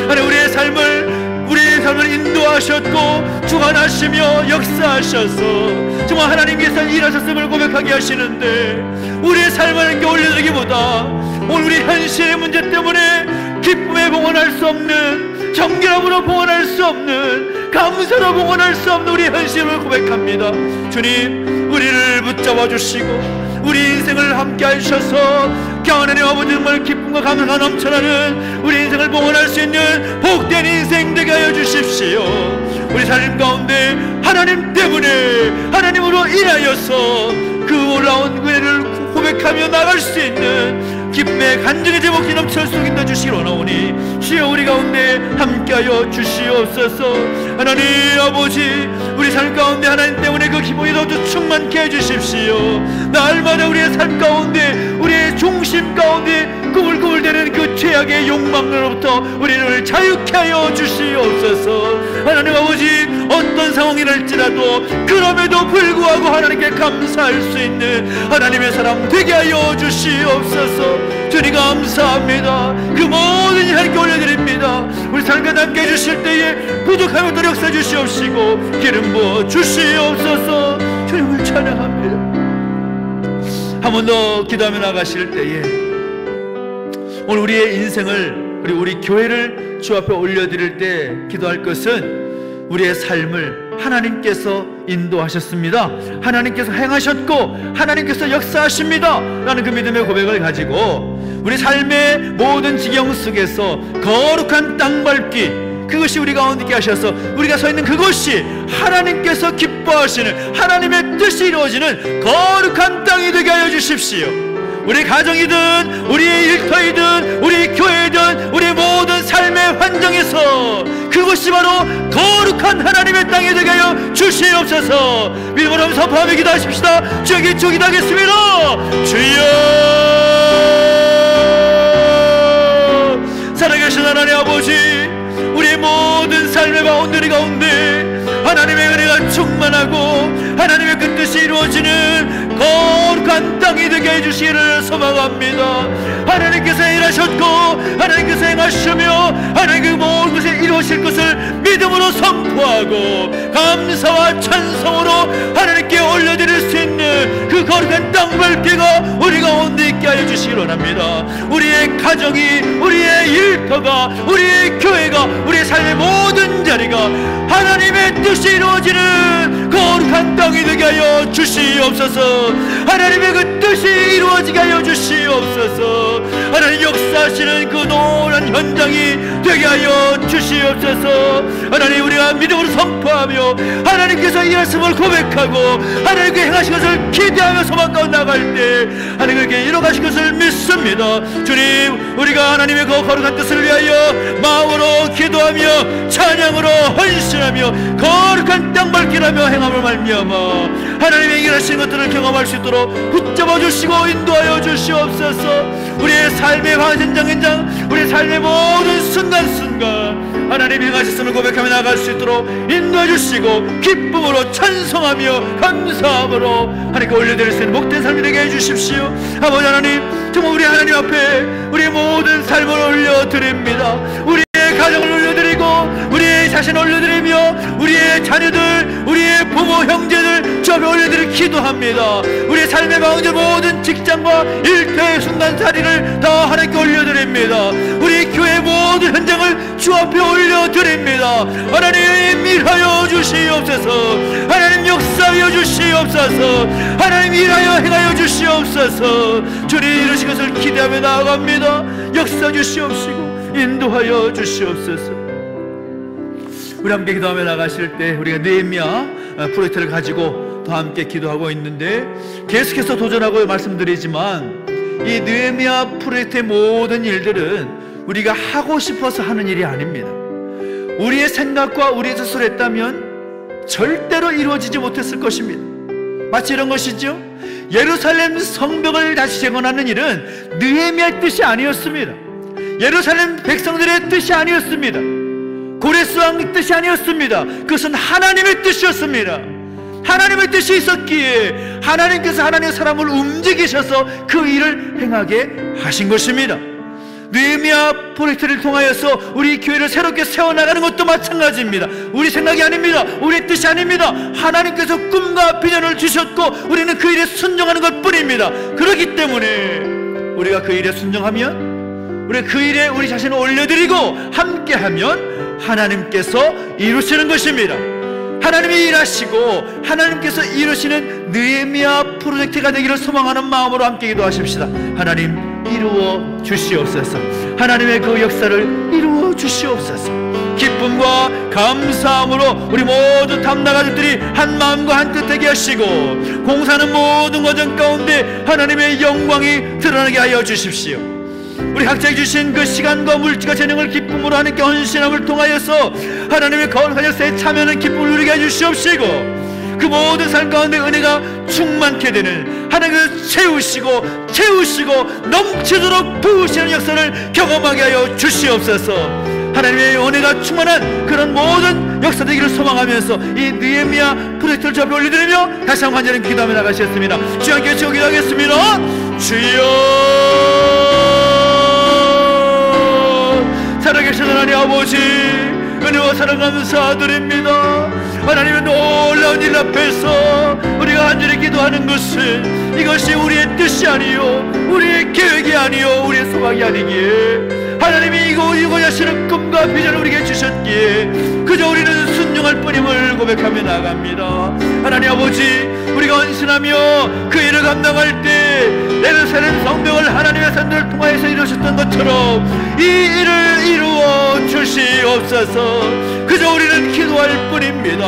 하나님 우리의 삶을 인도하셨고 주관하시며 역사하셔서 정말 하나님께서 일하셨음을 고백하게 하시는데 우리의 삶을 하나님께 올려드리기보다 오늘 우리 현실의 문제 때문에 기쁨에 봉헌할 수 없는, 정결함으로 봉헌할 수 없는, 감사로 봉헌할 수 없는 우리 현실을 고백합니다. 주님, 우리를 붙잡아 주시고 우리 인생을 함께 하셔서 하나님 아버지 정말 기쁨과 감사가 넘쳐나는 우리 인생을 봉헌할 수 있는 복된 인생 되게 하여 주십시오. 우리 삶 가운데 하나님 때문에, 하나님으로 인하여서 그 올라온 은혜를 고백하며 나갈 수 있는 기쁨의 간증의 제목이 넘칠 수 있게 주시기로 원하오니 주여 우리 가운데 함께하여 주시옵소서. 하나님 아버지, 우리 삶 가운데 하나님 때문에 그 기쁨이 더욱 충만케 해주십시오. 날마다 우리의 삶 가운데, 우리의 중심 가운데 꾸물꾸물대는 그 죄악의 욕망으로부터 우리를 자유케 하여 주시옵소서. 하나님 아버지, 어떤 상황이랄지라도 그럼에도 불구하고 하나님께 감사할 수 있는 하나님의 사람 되게 하여 주시옵소서. 주님 감사합니다. 그 모든 일 하나님께 올려드립니다. 우리 삶과 함께 해주실 때에 부족하면 또 역사 주시옵시고 기름 부어 주시옵소서. 주님을 찬양합니다. 한 번 더 기도하며 나가실 때에 오늘 우리의 인생을, 우리 교회를 주 앞에 올려드릴 때 기도할 것은 우리의 삶을 하나님께서 인도하셨습니다, 하나님께서 행하셨고 하나님께서 역사하십니다 라는 그 믿음의 고백을 가지고 우리 삶의 모든 지경 속에서 거룩한 땅 밟기, 그것이 우리 가운데 있게 하셔서 우리가 서 있는 그곳이 하나님께서 기뻐하시는 하나님의 뜻이 이루어지는 거룩한 땅이 되게 하여 주십시오. 우리 가정이든 우리의 일터이든 우리 교회든 우리 모든 삶의 환경에서 그것이 바로 거룩한 하나님의 땅이 되게 하여 주시옵소서. 믿음으로 선포하며 기도하십시다. 주에게 기도하겠습니다. 주여, 살아계신 하나님 아버지, 우리 모든 삶의 바운더리 가운데 하나님의 은혜가 충만하고 하나님의 그 뜻이 이루어지는 거룩한 땅이 되게 해주시기를 소망합니다. 하나님께서 일하셨고 하나님께서 행하시며 하나님 그 모든 것을 이루실 것을 믿음으로 선포하고 감사와 찬송으로 하나님께 올려드릴 수 있는 그 거룩한 땅 밟기가 우리 가운데 있게 하여 주시기 원합니다. 우리의 가정이, 우리의 일터가, 우리의 교회가, 우리의 삶의 모든 자리가 하나님의 뜻이 이루어지는 거룩한 땅이 되게 하여 주시옵소서. 하나님의 그 뜻이 이루어지게 하여 주시옵소서. 하나님 역사하시는 그 노란 현장이 되게 하여 주시옵소서. 하나님 우리가 믿음으로 선포하며 하나님께서 일하심을 고백하고 하나님께 행하신 것을 기대하며 소망 가운데 나갈 때 하나님께 이뤄가신 것을 믿습니다. 주님, 우리가 하나님의 그 거룩한 뜻을 위하여 마음으로 기도하며 찬양으로 헌신하며 거룩한 땅 밟기라며 행함을 말미암아 하나님의 일하신 것들을 경험할 수 있도록 붙잡아 주시고 인도하여 주시옵소서. 우리의 삶의 현장, 우리의 삶의 모든 순간순간 하나님 행하셨음을 고백하며 나갈 수 있도록 인도해 주시고 기쁨으로 찬송하며 감사함으로 하나님께 올려드릴 수 있는 복된 삶이 되게 해주십시오. 아버지 하나님, 정말 우리 하나님 앞에 우리의 모든 삶을 올려드립니다. 우리의 가정을 올려드리고 우리의 자신을 올려드리며 우리의 자녀들, 우리의 부모, 형제들 주 앞에 올려드리고 기도합니다. 우리의 삶의 가운데 모든 직장과 일터의 순간살이를 다 하나님께 올려드립니다. 우리 교회의 모든 현장을 주 앞에 올려드립니다. 하나님 일하여 주시옵소서. 하나님 역사하여 주시옵소서. 하나님 일하여 행하여 주시옵소서. 주님 이루신 것을 기대하며 나아갑니다. 역사 주시옵시고 인도하여 주시옵소서. 우리 함께 기도하며 나가실 때 우리가 느헤미야 프로젝트를 가지고 더 함께 기도하고 있는데 계속해서 도전하고 말씀드리지만 이 느헤미야 프로젝트의 모든 일들은 우리가 하고 싶어서 하는 일이 아닙니다. 우리의 생각과 우리의 뜻으로 했다면 절대로 이루어지지 못했을 것입니다. 마치 이런 것이죠. 예루살렘 성벽을 다시 재건하는 일은 느헤미야의 뜻이 아니었습니다. 예루살렘 백성들의 뜻이 아니었습니다. 고레스 왕의 뜻이 아니었습니다. 그것은 하나님의 뜻이었습니다. 하나님의 뜻이 있었기에 하나님께서 하나님의 사람을 움직이셔서 그 일을 행하게 하신 것입니다. 느헤미야 프로젝트를 통하여서 우리 교회를 새롭게 세워나가는 것도 마찬가지입니다. 우리 생각이 아닙니다. 우리의 뜻이 아닙니다. 하나님께서 꿈과 비전을 주셨고 우리는 그 일에 순종하는 것 뿐입니다. 그렇기 때문에 우리가 그 일에 순종하면, 우리 그 일에 우리 자신을 올려드리고 함께하면 하나님께서 이루시는 것입니다. 하나님이 일하시고 하나님께서 이루시는 느헤미야 프로젝트가 되기를 소망하는 마음으로 함께 기도하십시다. 하나님 이루어 주시옵소서. 하나님의 그 역사를 이루어 주시옵소서. 기쁨과 감사함으로 우리 모두 탐나가족들이 한 마음과 한 뜻 되게 하시고 공사하는 모든 과정 가운데 하나님의 영광이 드러나게 하여 주십시오. 우리 각자에게 주신 그 시간과 물질과 재능을 기쁨으로 하나님께 헌신함을 통하여서 하나님의 거룩한 역사에 참여하는 기쁨을 누리게 해주시옵시고 그 모든 삶 가운데 은혜가 충만케 되는 하나님을 채우시고 넘치도록 부으시는 역사를 경험하게 하여 주시옵소서. 하나님의 은혜가 충만한 그런 모든 역사 되기를 소망하면서 이 느헤미야 프로젝트를 주 앞에 올려드리며 다시 한번 간절히 기도하며 나가시겠습니다. 주여 함께 외치고 기도하겠습니다. 주여, 살아계신 하나님 아버지, 은혜와 사랑 감사드립니다. 하나님의 놀라운 일 앞에서 우리가 간절히 기도하는 것은 이것이 우리의 뜻이 아니요 우리의 계획이 아니요 우리의 소망이 아니기에 하나님이 이루고자 하시는 꿈과 비전을 우리에게 주셨기에 그저 우리는 순종할 뿐임을 고백하며 나갑니다. 하나님 아버지, 우리가 헌신하며 그 일을 감당할 때 예루살렘 성벽을 하나님의 선들을 통하여서 이루셨던 것처럼 이 일을 이루어 주시옵소서. 그저 우리는 기도할 뿐입니다.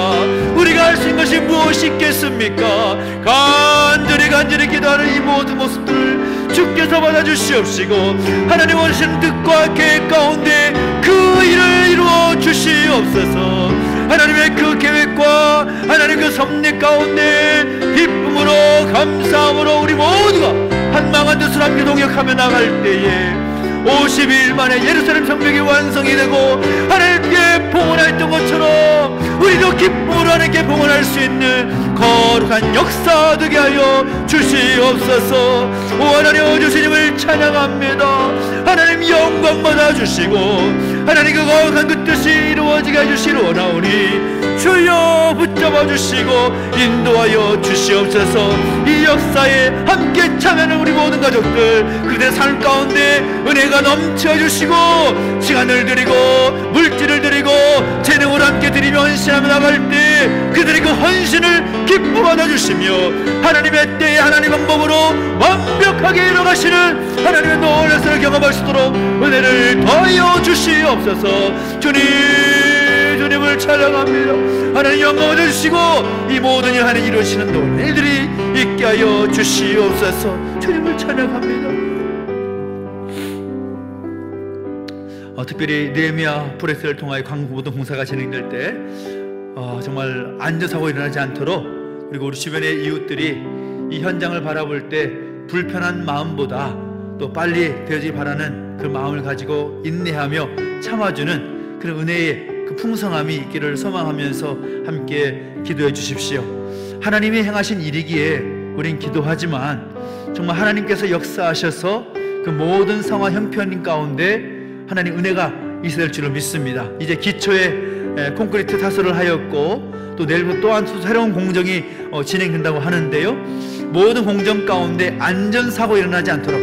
우리가 할 수 있는 것이 무엇이 있겠습니까? 간절히 기도하는 이 모든 모습들을 주께서 받아주시옵시고 하나님 원하시는 뜻과 계획 가운데 그 일을 이루어 주시옵소서. 하나님의 그 계획과 하나님 그 섭리 가운데 기쁨으로 감사함으로 우리 모두가 한망한 뜻을 함께 동역하며 나갈 때에 50일 만에 예루살렘 성벽이 완성이 되고 하나님께 봉헌했던 것처럼 우리도 기쁨으로 하나님께 봉헌할 수 있는 거룩한 역사 되게 하여 주시옵소서. 오 하나님, 주시님을 찬양합니다. 하나님 영광 받아주시고 하나님 그 거룩한 그 뜻이 이루어지게 해주시로나오니 주여 붙잡아 주시고 인도하여 주시옵소서. 이 역사에 함께 참여하는 우리 모든 가족들 그들의 삶 가운데 은혜가 넘쳐 주시고 시간을 드리고 물질을 드리고 재능을 함께 드리며 헌신하며 나갈 때 그들의 그 헌신을 기뻐 받아주시며 하나님의 때에 하나님 방법으로 완벽하게 이뤄가시는 하나님의 놀라운 사랑을 경험할 수 있도록 은혜를 더하여 주시옵소서. 주님을 찬양합니다. 하나님 영광 얻어주시고 이 모든 일 하나님 이루시는 놀라운 일들이 있게 하여 주시옵소서. 주님을 찬양합니다. 특별히 느헤미야 프레스를 통하여 광고모든 공사가 진행될 때 정말 안전사고 일어나지 않도록, 그리고 우리 주변의 이웃들이 이 현장을 바라볼 때 불편한 마음보다 또 빨리 되어지길 바라는 그 마음을 가지고 인내하며 참아주는 그런 은혜의 그 풍성함이 있기를 소망하면서 함께 기도해 주십시오. 하나님이 행하신 일이기에 우린 기도하지만 정말 하나님께서 역사하셔서 그 모든 상황 형편 가운데 하나님 은혜가 있어야 될 줄을 믿습니다. 이제 기초에 콘크리트 타설을 하였고 또 내일부터 또한 새로운 공정이 진행된다고 하는데요, 모든 공정 가운데 안전사고 일어나지 않도록,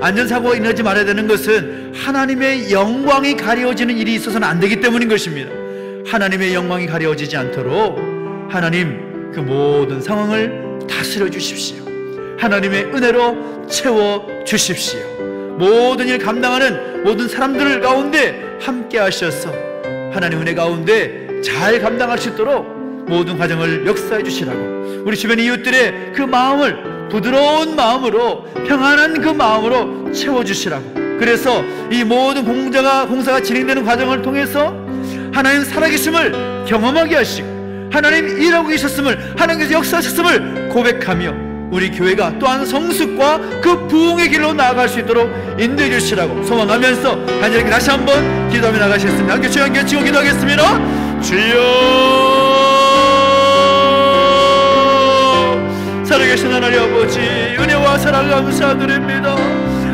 안전사고가 일어나지 말아야 되는 것은 하나님의 영광이 가려지는 일이 있어서는 안 되기 때문인 것입니다. 하나님의 영광이 가려지지 않도록 하나님 그 모든 상황을 다스려 주십시오. 하나님의 은혜로 채워 주십시오. 모든 일 감당하는 모든 사람들 가운데 함께 하셔서 하나님 은혜 가운데 잘 감당할 수 있도록 모든 과정을 역사해 주시라고, 우리 주변 이웃들의 그 마음을 부드러운 마음으로, 평안한 그 마음으로 채워주시라고, 그래서 이 모든 공사가 진행되는 과정을 통해서 하나님 살아계심을 경험하게 하시고 하나님 일하고 계셨음을, 하나님께서 역사하셨음을 고백하며 우리 교회가 또한 성숙과 그 부흥의 길로 나아갈 수 있도록 인도해 주시라고 소망하면서 간절히 다시 한번 기도하며 나가시겠습니다. 함께 주여 함께 치고 기도하겠습니다. 주여, 살아계신 하나님 아버지, 은혜와 사랑 감사드립니다.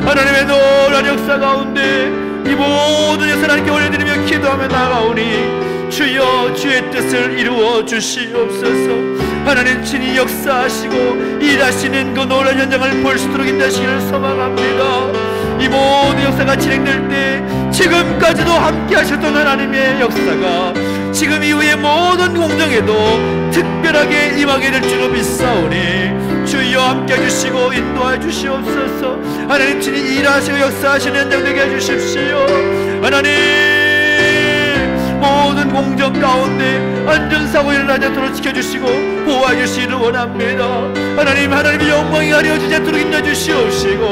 하나님의 놀라운 역사 가운데 이 모든 역사 하나님께 올려드리며 기도하며 나아가오니 주여, 주의 뜻을 이루어 주시옵소서. 하나님 친히 역사하시고 일하시는 그 놀라운 현장을 볼 수 있도록 인도하시기를 소망합니다. 이 모든 역사가 진행될 때 지금까지도 함께 하셨던 하나님의 역사가 지금 이후의 모든 공정에도 특별하게 임하게 될 줄로 믿사오니 주여 함께 해주시고 인도해 주시옵소서. 하나님 친히 일하시고 역사하시는 현장 되게 해주십시오. 하나님 모든 공정 가운데 안전사고 일어나지 않도록 지켜주시고 보호해 주시기를 원합니다. 하나님의 영광이 가려지지 않도록 인도주시옵시고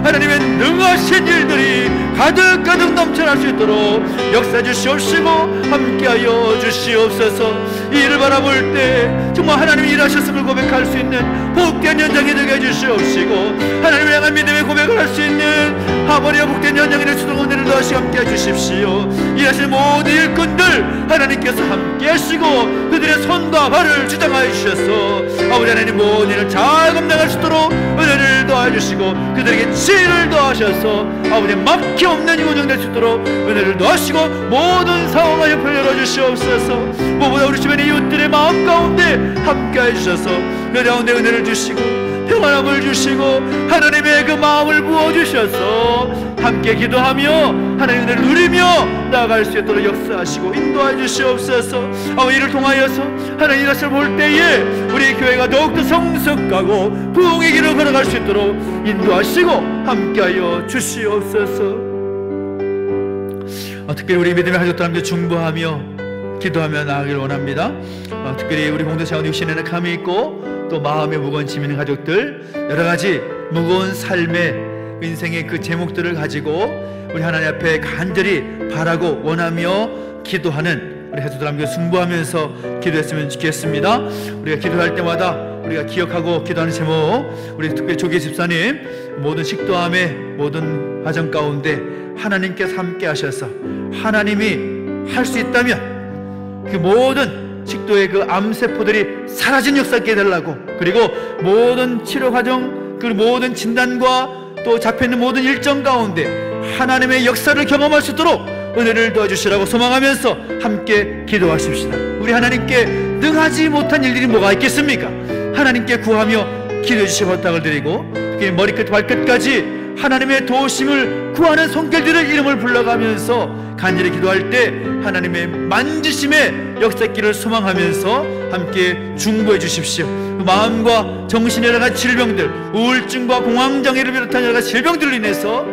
하나님의 능하신 일들이 가득가득 넘쳐날 수 있도록 역사해 주시옵시고 함께하여 주시옵소서. 이 일을 바라볼 때 정말 하나님이 일하셨음을 고백할 수 있는 복된 현장이 되게 해주시옵시고 하나님을 향한 믿음의 고백을 할 수 있는 하모니와 복된 현장이 될 수 있도록 은혜를 더하시 함께해 주십시오. 일하시는 모든 일꾼들 하나님께서 함께하시고 그들의 손과 발을 주장하여 주셔서 아버지 하나님 모든 일을 잘 감당할 수 있도록 은혜를 더하여 주시고 그들에게 지혜를 더하셔서 아버지 막힘없는 공정될 수 있도록 은혜를 더하시고 모든 상황과 옆을 열어주시옵소서. 무엇보다 우리 주변의 이웃들의 마음 가운데 함께해 주셔서 그 가운데 은혜를 주시고 평안함을 주시고 하나님의 그 마음을 부어주셔서 함께 기도하며 하나님의 은혜를 누리며 나아갈 수 있도록 역사하시고 인도해 주시옵소서. 아버지 이를 통하여서 하나님 이것을 볼 때에 우리 교회가 더욱더 성숙하고 부흥의 길을 걸어갈 수 있도록 인도하시고 함께하여 주시옵소서. 특별히 우리 믿음의 가족들 함께 중보하며 기도하며 나아가길 원합니다. 특별히 우리 공동체 가운데 육신에는 감이 있고 또 마음에 무거운 짐 있는 가족들, 여러가지 무거운 삶의 인생의 그 제목들을 가지고 우리 하나님 앞에 간절히 바라고 원하며 기도하는 우리 가족들 함께 순보하면서 기도했으면 좋겠습니다. 우리가 기도할 때마다 우리가 기억하고 기도하는 제목, 우리 특별히 조기 집사님 모든 식도암의 모든 과정 가운데 하나님께서 함께 하셔서 하나님이 할 수 있다면 그 모든 식도의 그 암세포들이 사라진 역사 있게 해달라고, 그리고 모든 치료 과정 그 모든 진단과 또 잡혀있는 모든 일정 가운데 하나님의 역사를 경험할 수 있도록 은혜를 도와주시라고 소망하면서 함께 기도하십시다. 우리 하나님께 능하지 못한 일들이 뭐가 있겠습니까? 하나님께 구하며 기도해 주시고 부탁을 드리고 특히 머리끝 발끝까지 하나님의 도우심을 구하는 손길들을 이름을 불러가면서 간절히 기도할 때 하나님의 만지심의 역사기를 소망하면서 함께 중보해 주십시오. 마음과 정신의 여러 가지 질병들, 우울증과 공황장애를 비롯한 여러 가지 질병들로 인해서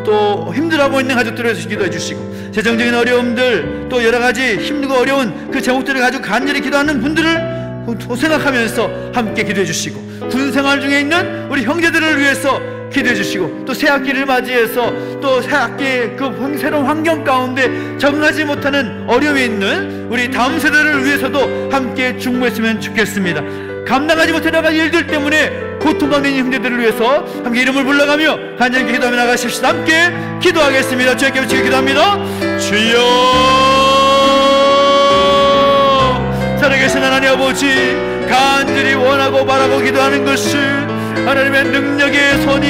또 힘들어하고 있는 가족들을 위해서 기도해 주시고, 재정적인 어려움들, 또 여러 가지 힘들고 어려운 그 제목들을 가지고 간절히 기도하는 분들을 생각하면서 함께 기도해 주시고, 군생활 중에 있는 우리 형제들을 위해서 기도해 주시고, 또 새학기를 맞이해서 또 새학기의 그 새로운 환경 가운데 적응하지 못하는 어려움이 있는 우리 다음 세대를 위해서도 함께 중보했으면 좋겠습니다. 감당하지 못한 여러 가지 일들 때문에 고통받는 형제들을 위해서 함께 이름을 불러가며 간절히 기도하며 나가십시다. 함께 기도하겠습니다. 주님께 붙이고 기도합니다. 주여, 살아계신 하나님 아버지, 간절히 원하고 바라고 기도하는 것을 하나님의 능력의 손이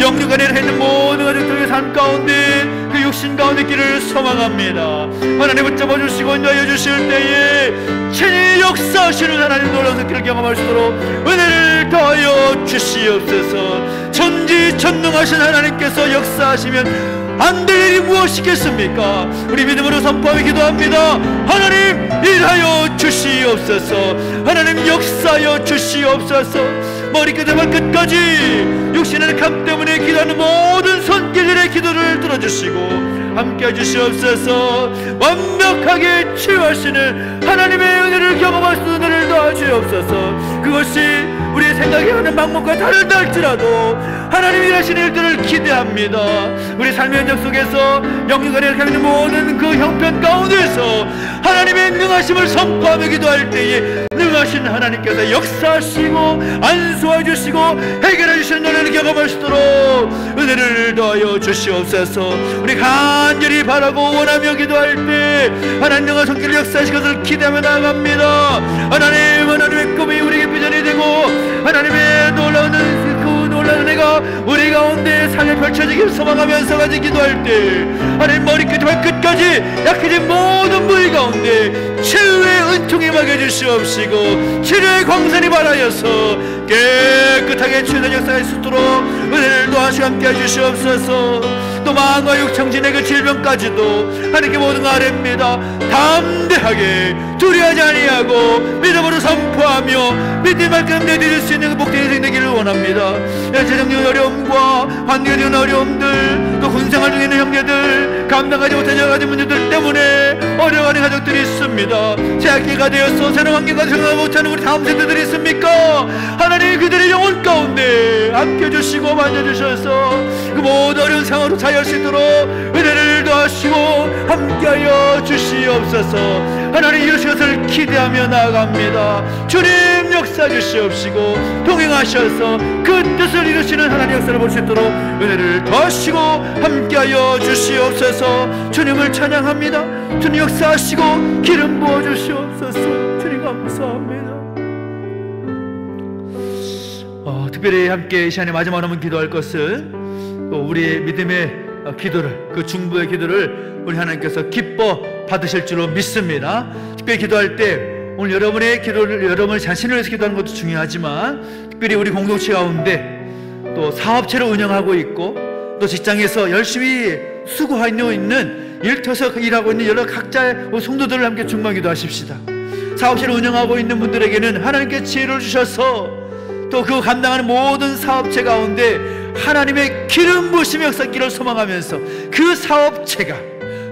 영육 안에 있는 모든 가족들의 삶 가운데, 그 육신 가운데 길을 소망합니다. 하나님 붙잡아 주시고 인도하여 주실 때에 친히 역사하시는 하나님 놀라운 속기를 경험할 수 있도록 은혜를 더하여 주시옵소서. 전지전능하신 하나님께서 역사하시면 안 될 일이 무엇이겠습니까? 우리 믿음으로 선포하며 기도합니다. 하나님 일하여 주시옵소서. 하나님 역사하여 주시옵소서. 머리끝에 발끝까지 육신의 감 때문에 기도하는 모든 손길들의 기도를 들어주시고 함께 해주시옵소서. 완벽하게 치유하시는 하나님의 은혜를 경험할 수 있는 은혜를 더하시옵소서. 그것이 우리의 생각이 하는 방법과 다르다 할지라도 하나님이 일하시는 일들을 기대합니다. 우리 삶의 현장 속에서 영육간에 이렇게 있는 모든 그 형편 가운데서 하나님의 능하심을 선포하며 기도할 때에 능하신 하나님께서 역사하시고 안수해 주시고 해결해 주시는 은혜를 경험할 수 있도록 은혜를 더하여 주시옵소서. 우리 간절히 바라고 원하며 기도할 때 하나님 능한 손길을 역사하실 것을 기대하며 나아갑니다. 하나님의 꿈이 우리에게 비전이 되고 하나님의 놀라운 은혜가 우리 가운데 삶에 펼쳐지기를 소망하면서 같이 기도할 때 하나님 머리끝 발끝까지 약해진 모든 부위 가운데 치유의 은총이 임하게 주시옵시고 치료의 광선이 발하여서 깨끗하게 치유된 역사가 있도록 은혜를 더하시고 함께 해주시옵소서. 또 마음과 육청진의 그 질병까지도 하나님께 모든 거 아뢰입니다. 담대하게 두려워하지 아니하고 믿음으로 선포하며 믿음의 말씀 내드릴 수 있는 그 복된 인생 되기를 원합니다. 재정적인 어려움과 환경적인 어려움들, 또 군생활 중에 있는 형제들, 감당하지 못한 여러 가지 문제들 때문에 어려워하는 가족들이 있습니다. 새학기가 되어서 새로운 환경과 적응하지 못하는 우리 다음 세대들이 있습니까? 하나님 그들의 영혼 가운데 안겨주시고 만져주셔서 그 모든 어려운 상황으로 자유할 수 있도록 은혜를 더하시고 함께하여 주시옵소서. 하나님 이루신 것을 기대하며 나아갑니다. 주님 역사 주시옵시고 동행하셔서 그 뜻을 이루시는 하나님 역사를 볼 수 있도록 은혜를 더하시고 함께하여 주시옵소서. 주님을 찬양합니다. 주님 역사하시고 기름 부어 주시옵소서. 주님 감사합니다. 특별히 함께 이 시간에 마지막으로 한번 기도할 것은 또 우리의 믿음의 기도를, 그 중보의 기도를 우리 하나님께서 기뻐 받으실 줄로 믿습니다. 특별히 기도할 때 오늘 여러분의 기도를, 여러분 자신을 위해서 기도하는 것도 중요하지만 특별히 우리 공동체 가운데 또 사업체를 운영하고 있고 또 직장에서 열심히 수고하고 있는 일터에서 일하고 있는 여러 각자의 성도들을 함께 중보하기도 하십시다. 사업체를 운영하고 있는 분들에게는 하나님께 지혜를 주셔서 또 그 감당하는 모든 사업체 가운데 하나님의 기름 부으심의 역사기를 소망하면서 그 사업체가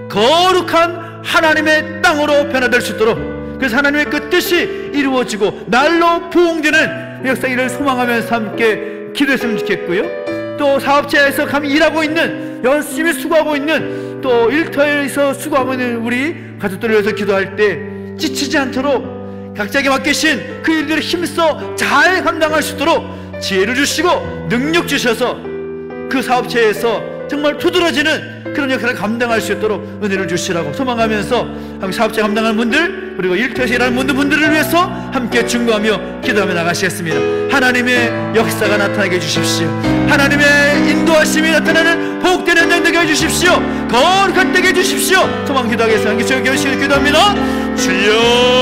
거룩한 하나님의 땅으로 변화될 수 있도록, 그래서 하나님의 그 뜻이 이루어지고 날로 부흥되는 역사기를 소망하면서 함께 기도했으면 좋겠고요. 또 사업체에서 감히 일하고 있는, 열심히 수고하고 있는, 또 일터에서 수고하고 있는 우리 가족들을 위해서 기도할 때 지치지 않도록 각자에게 맡기신 그 일들을 힘써 잘 감당할 수 있도록 지혜를 주시고 능력 주셔서 그 사업체에서 정말 두드러지는 그런 역할을 감당할 수 있도록 은혜를 주시라고 소망하면서 사업체 감당하는 분들, 그리고 일터에서 일하는 분들을 위해서 함께 중보하며 기도하며 나가시겠습니다. 하나님의 역사가 나타나게 해주십시오. 하나님의 인도하심이 나타나는 복된 현장 되게 해주십시오. 거룩한 되게 해주십시오. 소망 기도하겠습니다. 함께 주여 계시길 기도합니다. 주여,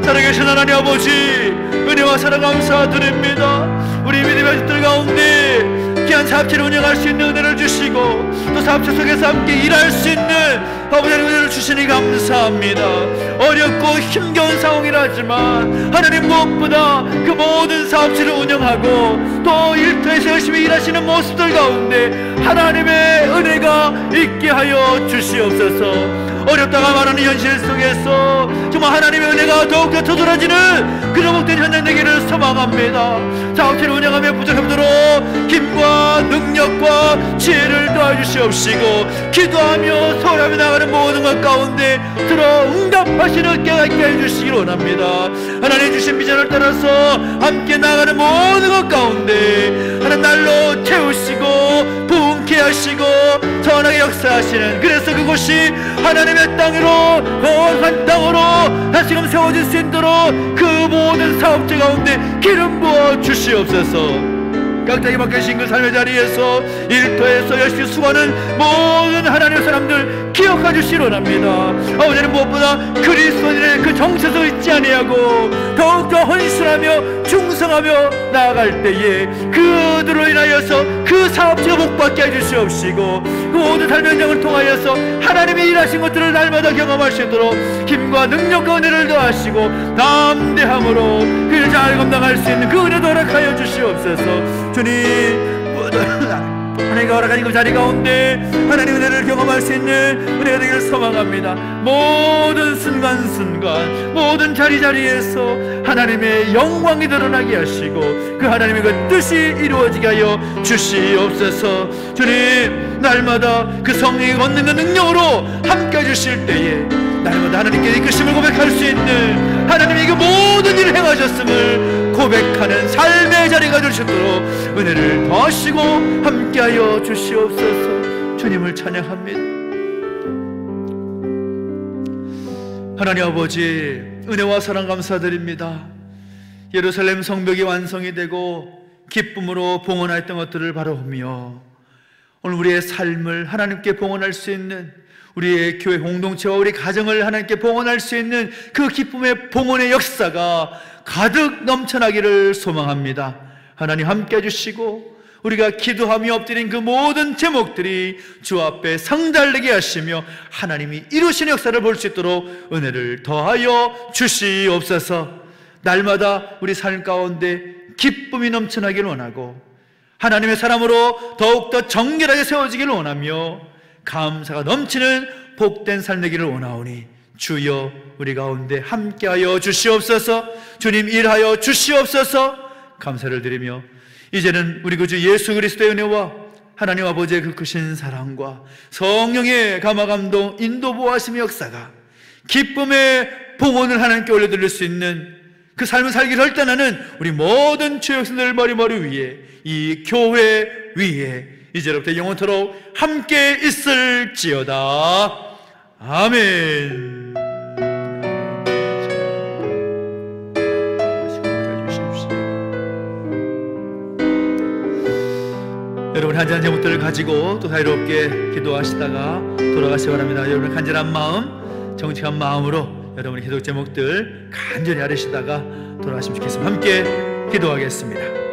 살아계신 하나님 아버지, 은혜와 사랑 감사드립니다. 우리 믿음의 자들 가운데 귀한 사업체를 운영할 수 있는 은혜를 주시고 또 사업체 속에서 함께 일할 수 있는 아버지 하나님 은혜를 주시니 감사합니다. 어렵고 힘겨운 상황이라지만 하나님 무엇보다 그 모든 사업체를 운영하고 또 일터에서 열심히 일하시는 모습들 가운데 하나님의 은혜가 있게 하여 주시옵소서. 어렵다가 말하는 현실 속에서 정말 하나님의 은혜가 더욱더 터져라지는 그 회복된 현장 되기를 소망합니다. 사업체를 운영하며 부족함도록 힘과 능력과 지혜를 도와주시옵시고 기도하며 소홀하며 나가는 모든 것 가운데 들어 응답하시는 깨가 있게 해주시길 원합니다. 하나님 주신 비전을 따라서 함께 나가는 모든 것 가운데 하나님 날로 채우시고 부흥케 하시고 선하게 역사하시는, 그래서 그곳이 하나님의 땅으로 거룩한 땅으로 다시금 세워질 수 있도록 그 모든 사업체 가운데 기름 부어 주시옵소서. 각자에게 맡겨주신 그 삶의 자리에서 일터에서 열심히 수고하는 모든 하나님의 사람들 기억해 주시기 원합니다. 아버지는 무엇보다 그리스도인의 그 정체성을 잊지 아니하고 더욱더 헌신하며 충성하며 나아갈 때에 그들로 인하여서 그 사업체가 복받게 해주시옵시고 그 모든 삶의 현장을 통하여서 하나님의 일하신 것들을 날마다 경험할 수 있도록 힘과 능력과 은혜를 더하시고 담대함으로 그를 잘 감당할 수 있는 그 은혜도 허락하여 주시옵소서. 주님, 하나님과 허락하신 그 자리 가운데 하나님의 은혜를 경험할 수 있는 은혜가 되기를 소망합니다. 모든 순간순간 모든 자리자리에서 하나님의 영광이 드러나게 하시고 그 하나님의 그 뜻이 이루어지게 하여 주시옵소서. 주님, 날마다 그 성령이 걷는 그 능력으로 함께 해주실 때에 날마다 하나님께 이끄심을 고백할 수 있는, 하나님이 그 모든 일을 행하셨음을 고백하는 삶의 자리가 되시도록 은혜를 더하시고 함께하여 주시옵소서. 주님을 찬양합니다. 하나님 아버지, 은혜와 사랑 감사드립니다. 예루살렘 성벽이 완성이 되고 기쁨으로 봉헌하였던 것들을 바라보며 오늘 우리의 삶을 하나님께 봉헌할 수 있는, 우리의 교회 공동체와 우리 가정을 하나님께 봉헌할 수 있는 그 기쁨의 봉헌의 역사가 가득 넘쳐나기를 소망합니다. 하나님 함께 해주시고 우리가 기도하며 엎드린 그 모든 제목들이 주 앞에 상달되게 하시며 하나님이 이루시는 역사를 볼 수 있도록 은혜를 더하여 주시옵소서. 날마다 우리 삶 가운데 기쁨이 넘쳐나길 원하고 하나님의 사람으로 더욱더 정결하게 세워지기를 원하며 감사가 넘치는 복된 삶 되기를 원하오니 주여 우리 가운데 함께하여 주시옵소서. 주님 일하여 주시옵소서. 감사를 드리며 이제는 우리 구주 예수 그리스도의 은혜와 하나님 아버지의 그 크신 사랑과 성령의 감화감동 인도 보호하심의 역사가 기쁨의 봉헌을 하나님께 올려드릴 수 있는 그 삶을 살기를 혈단하는 우리 모든 주의 백성들 머리머리 위에, 이 교회 위에 이제로부터 영원토록 함께 있을지어다. 아멘. 여러분, 한잔 제목들을 가지고 또 사이롭게 기도하시다가 돌아가시기 바랍니다. 여러분 간절한 마음, 정직한 마음으로 여러분의 기도 제목들 간절히 아뢰시다가 돌아가시면 좋겠습니다. 함께 기도하겠습니다.